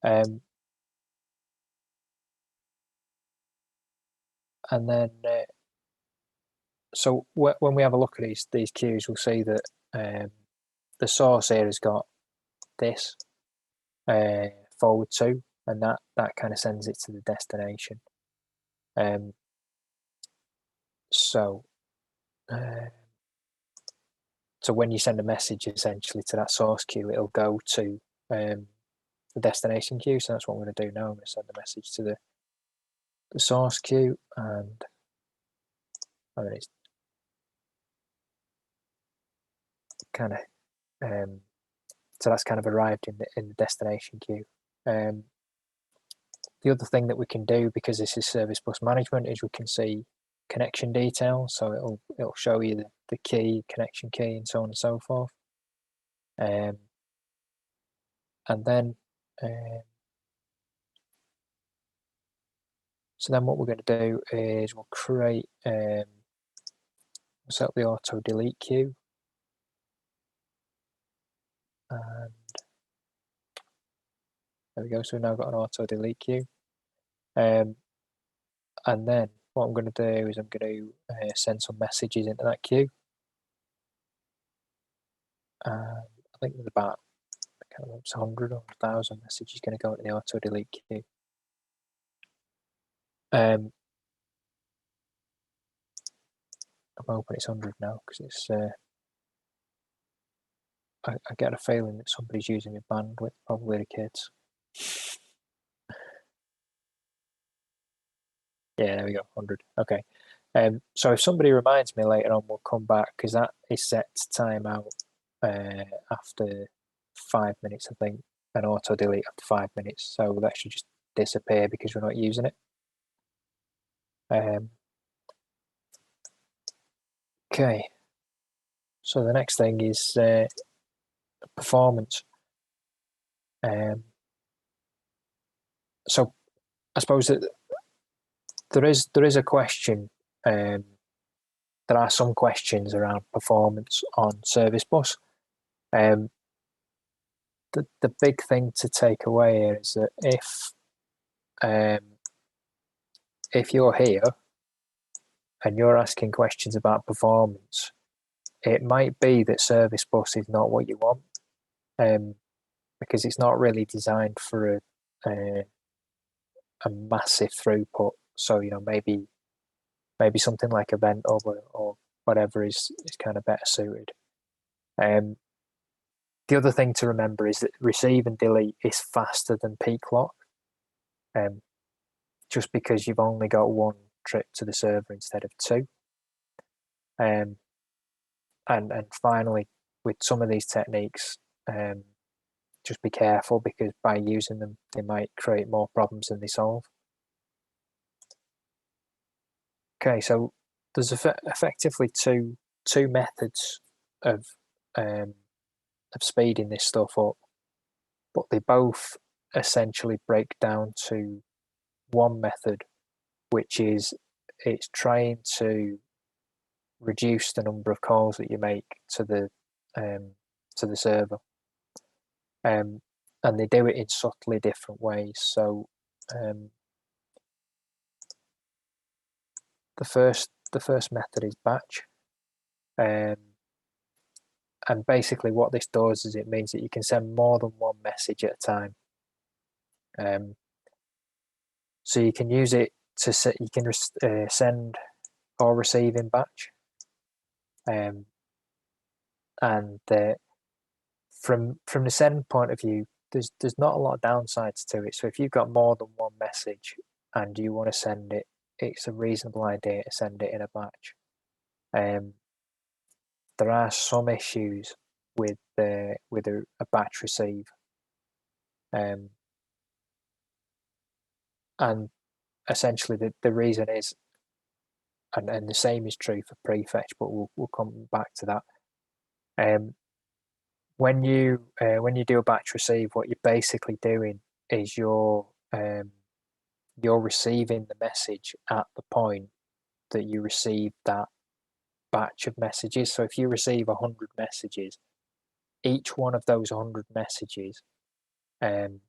And then so when we have a look at these queues, we'll see that the source here has got this forward to, and that kind of sends it to the destination. So when you send a message essentially to that source queue, it'll go to the destination queue. So that's what I'm going to do now. I'm going to send a message to the source queue, and it's kind of so that's kind of arrived in the destination queue. The other thing that we can do, because this is service bus management, is we can see connection details. So it'll show you the key, connection key, and so on and so forth. And then so then what we're going to do is we'll create we'll set up the auto delete queue, and there we go. So we've now got an auto delete queue. And then what I'm going to do is I'm going to send some messages into that queue. And I think there's about 100 or 1,000 messages going to go into the auto delete queue. I'm hoping it's 100 now, because it's I get a feeling that somebody's using my bandwidth, probably the kids. Yeah, there we go, 100. Okay. So if somebody reminds me later on, we'll come back, because that is set to time out after 5 minutes, I think, and auto delete after 5 minutes. So that should just disappear because we're not using it. Okay. So the next thing is performance. So I suppose that there is a question. There are some questions around performance on Service Bus. The big thing to take away here is that if you're here and you're asking questions about performance, it might be that Service Bus is not what you want, because it's not really designed for a massive throughput. So maybe something like Event Hub or whatever is kind of better suited. The other thing to remember is that receive and delete is faster than peak lock, just because you've only got one trip to the server instead of two. And finally, with some of these techniques, just be careful, because by using them, they might create more problems than they solve. Okay, so there's effectively two methods of speeding this stuff up, but they both essentially break down to one method, which is it's trying to reduce the number of calls that you make to the server, and they do it in subtly different ways. So the first method is batch, and basically what this does is it means that you can send more than one message at a time. So you can use it to send or receive in batch, and from the send point of view, there's not a lot of downsides to it. So if you've got more than one message and you want to send it, it's a reasonable idea to send it in a batch. There are some issues with a batch receive, and essentially the reason is, and the same is true for prefetch, but we'll come back to that. When you do a batch receive, what you're basically doing is you're receiving the message at the point that you receive that batch of messages. So if you receive 100 messages, each one of those 100 messages, so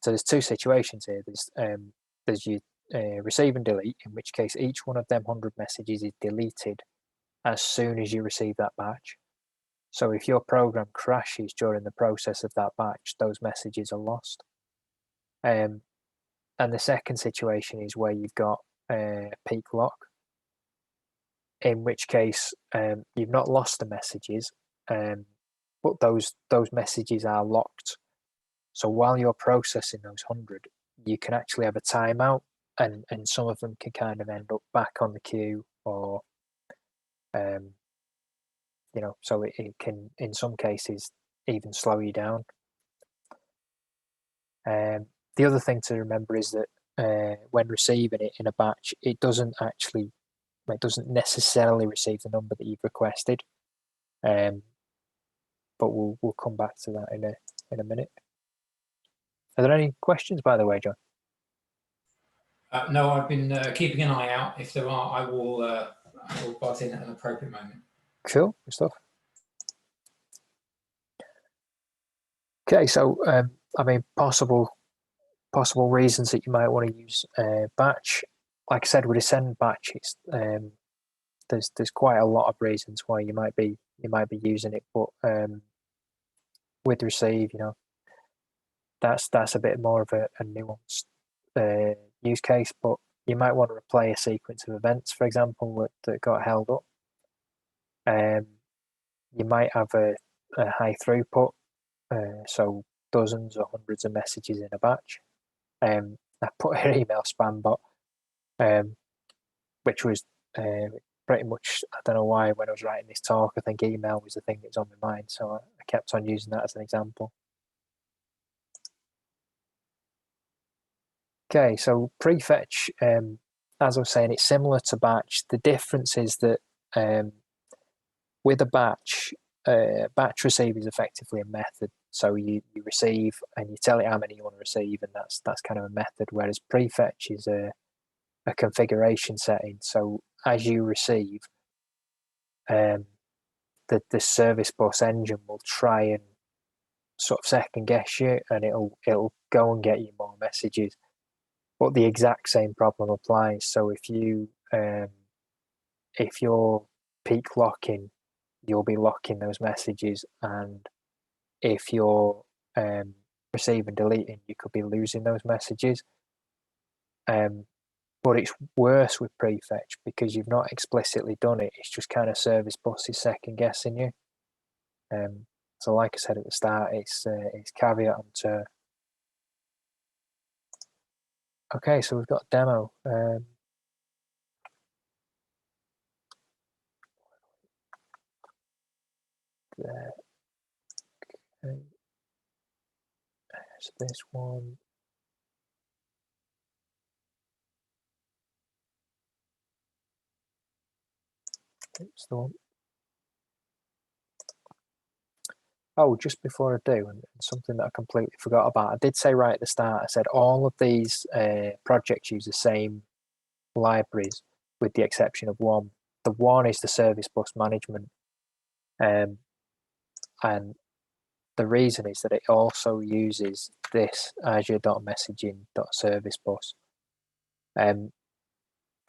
there's two situations here. There's you receive and delete, in which case each one of them 100 messages is deleted as soon as you receive that batch. So if your program crashes during the process of that batch, those messages are lost. And the second situation is where you've got peak lock, in which case you've not lost the messages, but those messages are locked. So while you're processing those 100, you can actually have a timeout, and some of them can kind of end up back on the queue, or so it can, in some cases, even slow you down. The other thing to remember is that when receiving it in a batch, it doesn't necessarily receive the number that you've requested, but we'll come back to that in a minute. Are there any questions, by the way, John? No, I've been keeping an eye out. If there are, I will butt in at an appropriate moment. Cool, good stuff. Okay, so I mean, possible reasons that you might want to use batch. Like I said, with a send batches, there's quite a lot of reasons why you might be using it, but with receive, that's a bit more of a nuanced use case. But you might want to replay a sequence of events, for example, that got held up. You might have a high throughput, so dozens or hundreds of messages in a batch. I put an email spam bot, which was pretty much, I don't know why, when I was writing this talk, I think email was the thing that was on my mind, so I kept on using that as an example. Okay, so prefetch, as I was saying, it's similar to batch. The difference is that with a batch, batch receive is effectively a method. So you receive and you tell it how many you want to receive, and that's kind of a method. Whereas prefetch is a configuration setting. So as you receive, the service bus engine will try and sort of second guess you, and it'll go and get you more messages. But the exact same problem applies. So if you're peak locking, you'll be locking those messages, and if you're receiving and deleting, you could be losing those messages. But it's worse with prefetch because you've not explicitly done it. It's just kind of service bus is second guessing you. So like I said at the start, it's caveat emptor. Okay, so we've got a demo. There. Okay. So this one. It's the one. Oh, just before I do, and something that I completely forgot about, I did say right at the start, I said all of these projects use the same libraries with the exception of one. The one is the service bus management. And the reason is that it also uses this Azure.messaging.service bus. There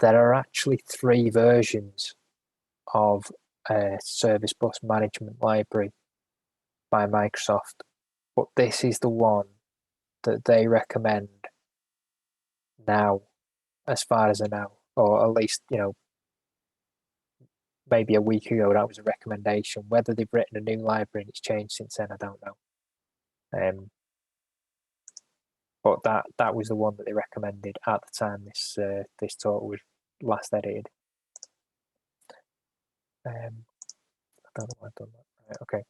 are actually 3 versions of a service bus management library by Microsoft, but this is the one that they recommend now, as far as I know, or at least, maybe a week ago that was a recommendation. Whether they've written a new library and it's changed since then, I don't know. But that was the one that they recommended at the time this talk was last edited. I don't know why I've done that. Right, okay.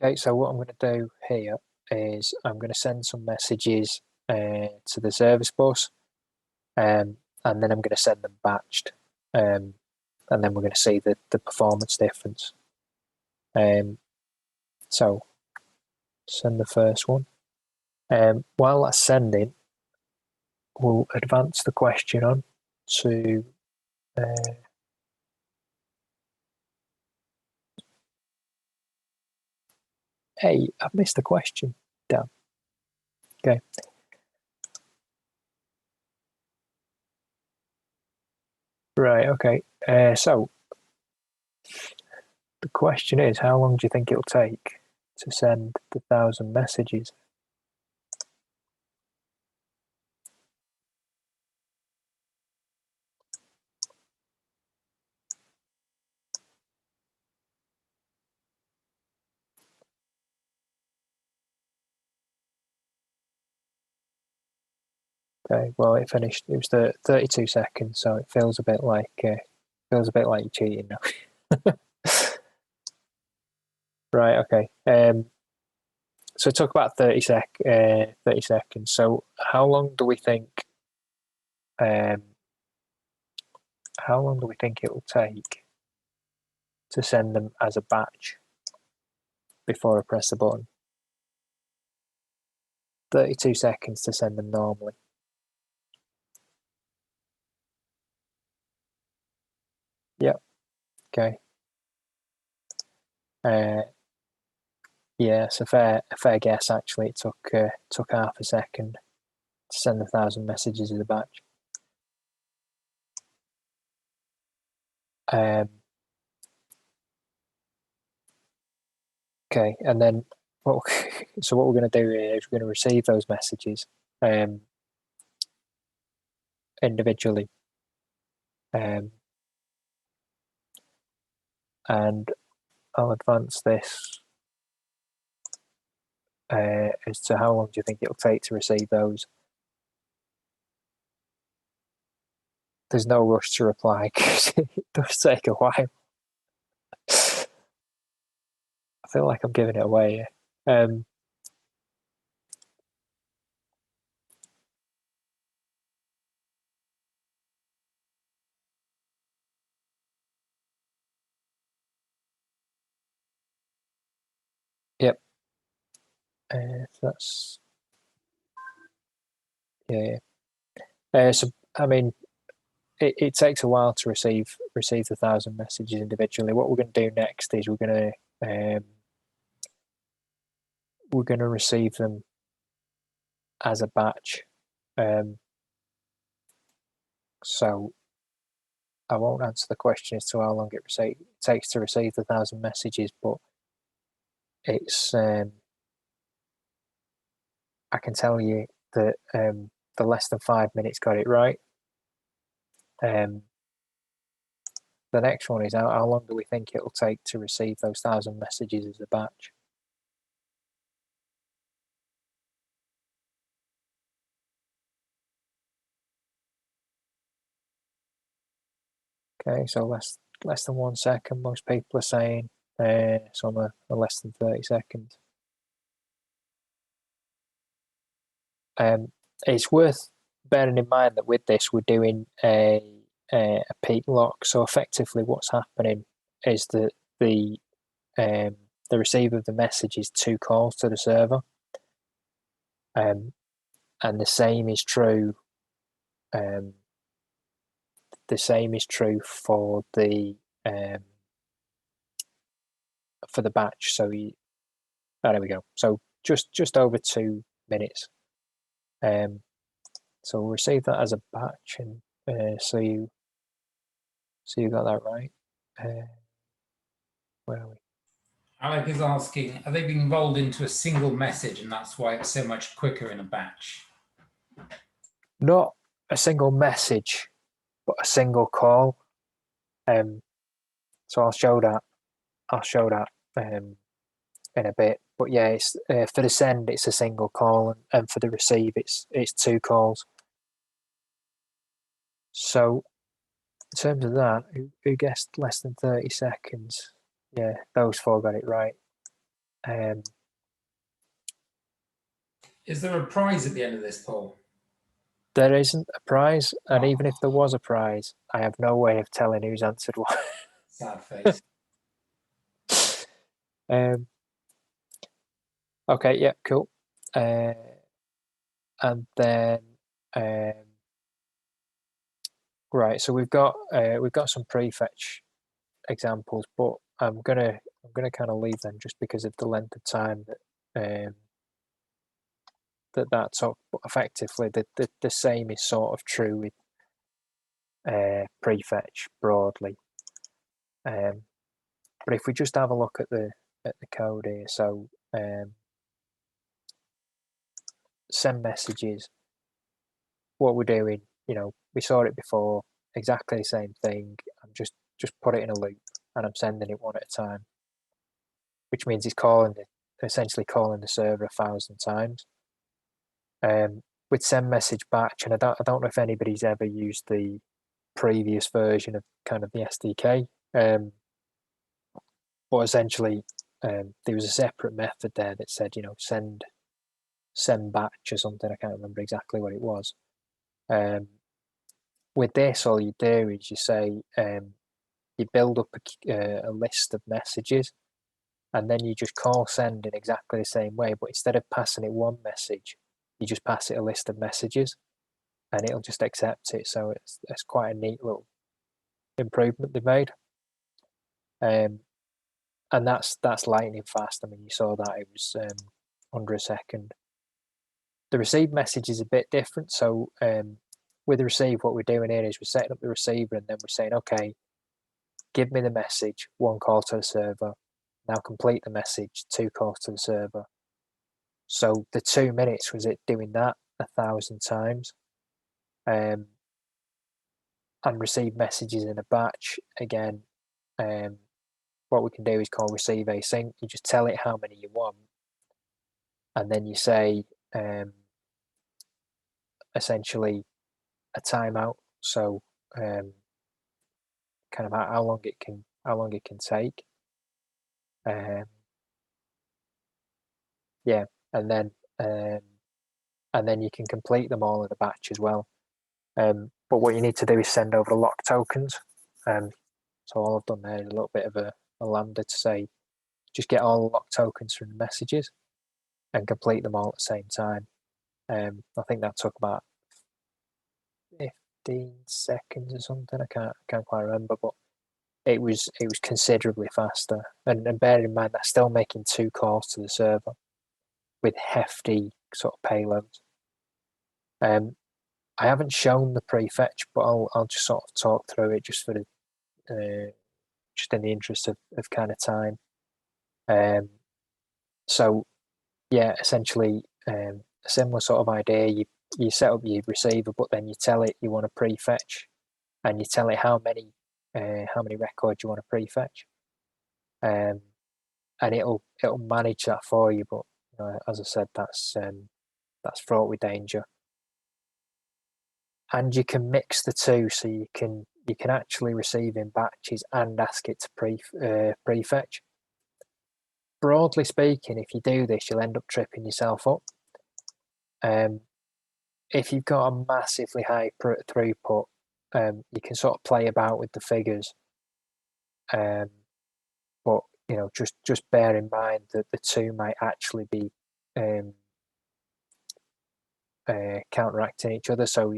Okay, so what I'm going to do here is I'm going to send some messages to the service bus, and then I'm going to send them batched, and then we're going to see the performance difference. So send the first one. While that's sending, we'll advance the question on to hey, I've missed the question. Damn. Okay. Right, okay. So the question is, how long do you think it'll take to send the 1,000 messages? Okay, well, it finished. It was 32 seconds, so it feels a bit like you're cheating now. Right, okay. So it took about 30 seconds. So how long do we think it will take to send them as a batch before I press the button? 32 seconds to send them normally. Yep. Okay. Yeah, it's a fair guess actually. It took half a second to send 1,000 messages as a batch. Okay, and then so what we're going to do is we're going to receive those messages individually, and I'll advance this as to how long do you think it'll take to receive those. There's no rush to reply because it does take a while. I feel like I'm giving it away. That's yeah. So I mean, it takes a while to receive the 1,000 messages individually. What we're going to do next is we're going to receive them as a batch. So I won't answer the question as to how long it takes to receive the 1,000 messages, but it's I can tell you that the less than 5 minutes got it right. The next one is how long do we think it'll take to receive those 1,000 messages as a batch? Okay, so less than 1 second. Most people are saying some are less than 30 seconds. It's worth bearing in mind that with this we're doing a peak lock. So effectively, what's happening is that the receiver of the message is 2 calls to the server, and the same is true. The same is true for the batch. So there we go. So just over 2 minutes. So we'll receive that as a batch, and so you got that right. Where are we? Alec is asking, are they being rolled into a single message, and that's why it's so much quicker in a batch? Not a single message, but a single call. So I'll show that in a bit. But yeah, it's for the send it's a single call, and for the receive it's 2 calls. So in terms of that, who guessed less than 30 seconds? Yeah, those 4 got it right. Is there a prize at the end of this poll? There isn't a prize, and even if there was a prize, I have no way of telling who's answered what. Sad face. Okay, yeah, cool. And then right, so we've got some prefetch examples, but I'm gonna kind of leave them just because of the length of time that that took. But effectively, the same is sort of true with prefetch broadly. But if we just have a look at the code here, so send messages. What we're doing, we saw it before, exactly the same thing. I'm just put it in a loop, and I'm sending it one at a time, which means it's essentially calling the server 1,000 times. With send message batch, and I don't know if anybody's ever used the previous version of kind of the SDK, but essentially there was a separate method there that said, send batch or something. I can't remember exactly what it was. With this, all you do is you say you build up a list of messages, and then you just call send in exactly the same way, but instead of passing it one message, you just pass it a list of messages, and it'll just accept it. So it's quite a neat little improvement they've made. And that's lightning fast. I mean, you saw that it was under a second. The receive message is a bit different. So with the receive, what we're doing here is we're setting up the receiver, and then we're saying, okay, give me the message, 1 call to the server. Now complete the message, 2 calls to the server. So the 2 minutes was it doing that 1,000 times. And receive messages in a batch. Again, what we can do is call receive async. You just tell it how many you want, and then you say essentially a timeout. So kind of how long it can take. Yeah, and then you can complete them all in a batch as well. But what you need to do is send over the lock tokens. So all I've done there is a little bit of a lambda to say, just get all the lock tokens from the messages. and complete them all at the same time. I think that took about 15 seconds or something. I can't quite remember, but it was considerably faster. And bear in mind, that's still making 2 calls to the server with hefty sort of payloads. I haven't shown the prefetch, but I'll just sort of talk through it just for the just in the interest of kind of time. So yeah, essentially a similar sort of idea. You set up your receiver, but then you tell it you want to prefetch, and you tell it how many records you want to prefetch, and it'll manage that for you. But as I said, that's fraught with danger. And you can mix the two, so you can actually receive in batches and ask it to prefetch. Broadly speaking, if you do this, you'll end up tripping yourself up. If you've got a massively high throughput, you can sort of play about with the figures. But just bear in mind that the two might actually be counteracting each other. So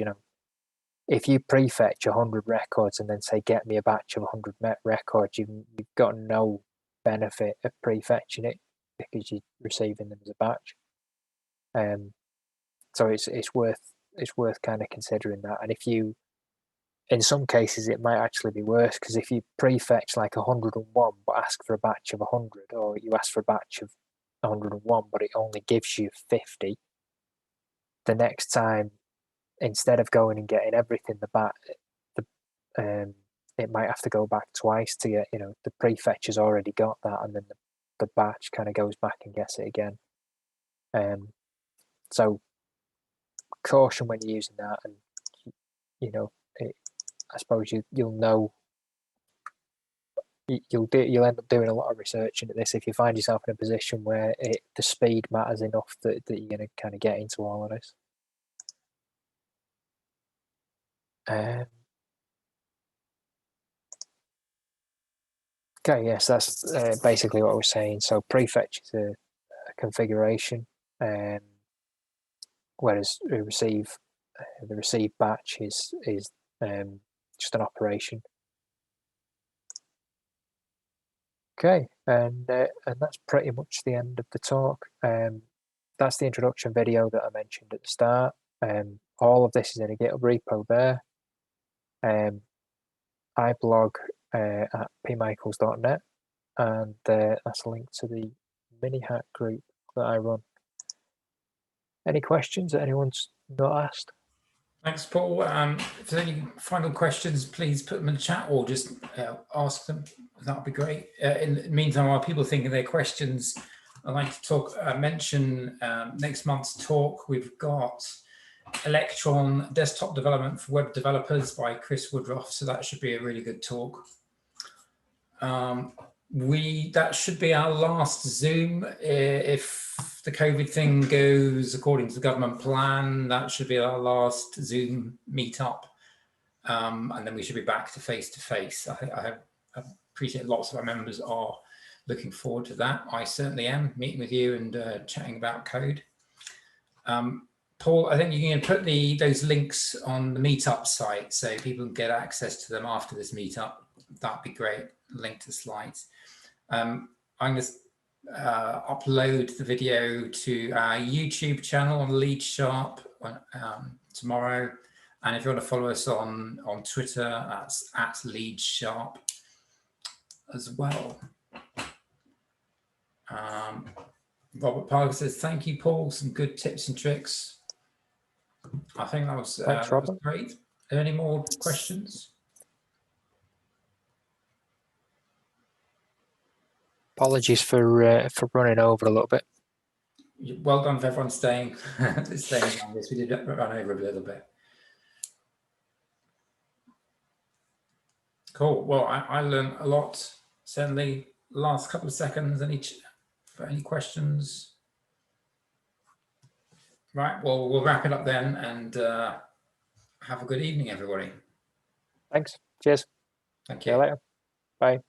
if you prefetch 100 records and then say get me a batch of 100 records, you've got no benefit of prefetching it because you're receiving them as a batch. So it's worth kind of considering that. And if you, in some cases, it might actually be worse, because if you prefetch like 101 but ask for a batch of 100, or you ask for a batch of 101 but it only gives you 50, the next time, instead of going and getting everything, it might have to go back twice to get, the prefetch has already got that, and then the batch kind of goes back and gets it again. So caution when you're using that, and I suppose you'll know. You'll end up doing a lot of research into this if you find yourself in a position where the speed matters enough that you're going to kind of get into all of this. Okay, yes, that's basically what I was saying. So prefetch is a configuration, whereas the receive batch is just an operation. Okay, and that's pretty much the end of the talk. That's the introduction video that I mentioned at the start. All of this is in a GitHub repo there. I blog at pmichaels.net, and that's a link to the MiniHack group that I run. Any questions that anyone's not asked? Thanks, Paul. If there's any final questions, please put them in the chat, or just ask them. That would be great. In the meantime, while people think of their questions, I'd like to mention next month's talk. We've got Electron Desktop Development for Web Developers by Chris Woodruff, so that should be a really good talk. That should be our last Zoom. If the COVID thing goes according to the government plan, that should be our last Zoom meetup, and then we should be back to face-to-face. I appreciate lots of our members are looking forward to that. I certainly am, meeting with you and chatting about code. Paul, I think you can put those links on the meetup site so people can get access to them after this meetup. That'd be great. Link to slides. I'm going to upload the video to our YouTube channel on LeedsSharp tomorrow. And if you want to follow us on Twitter, that's at LeedsSharp as well. Robert Parker says, thank you, Paul. Some good tips and tricks. I think that was, Thanks, Robert. was great. Are there any more questions? Apologies for running over a little bit. Well done for everyone staying on this. We did run over a little bit. Cool. Well, I learned a lot. Certainly, last couple of seconds. For any questions? Right. Well, we'll wrap it up then, and have a good evening, everybody. Thanks. Cheers. Thank you. See you later. Bye.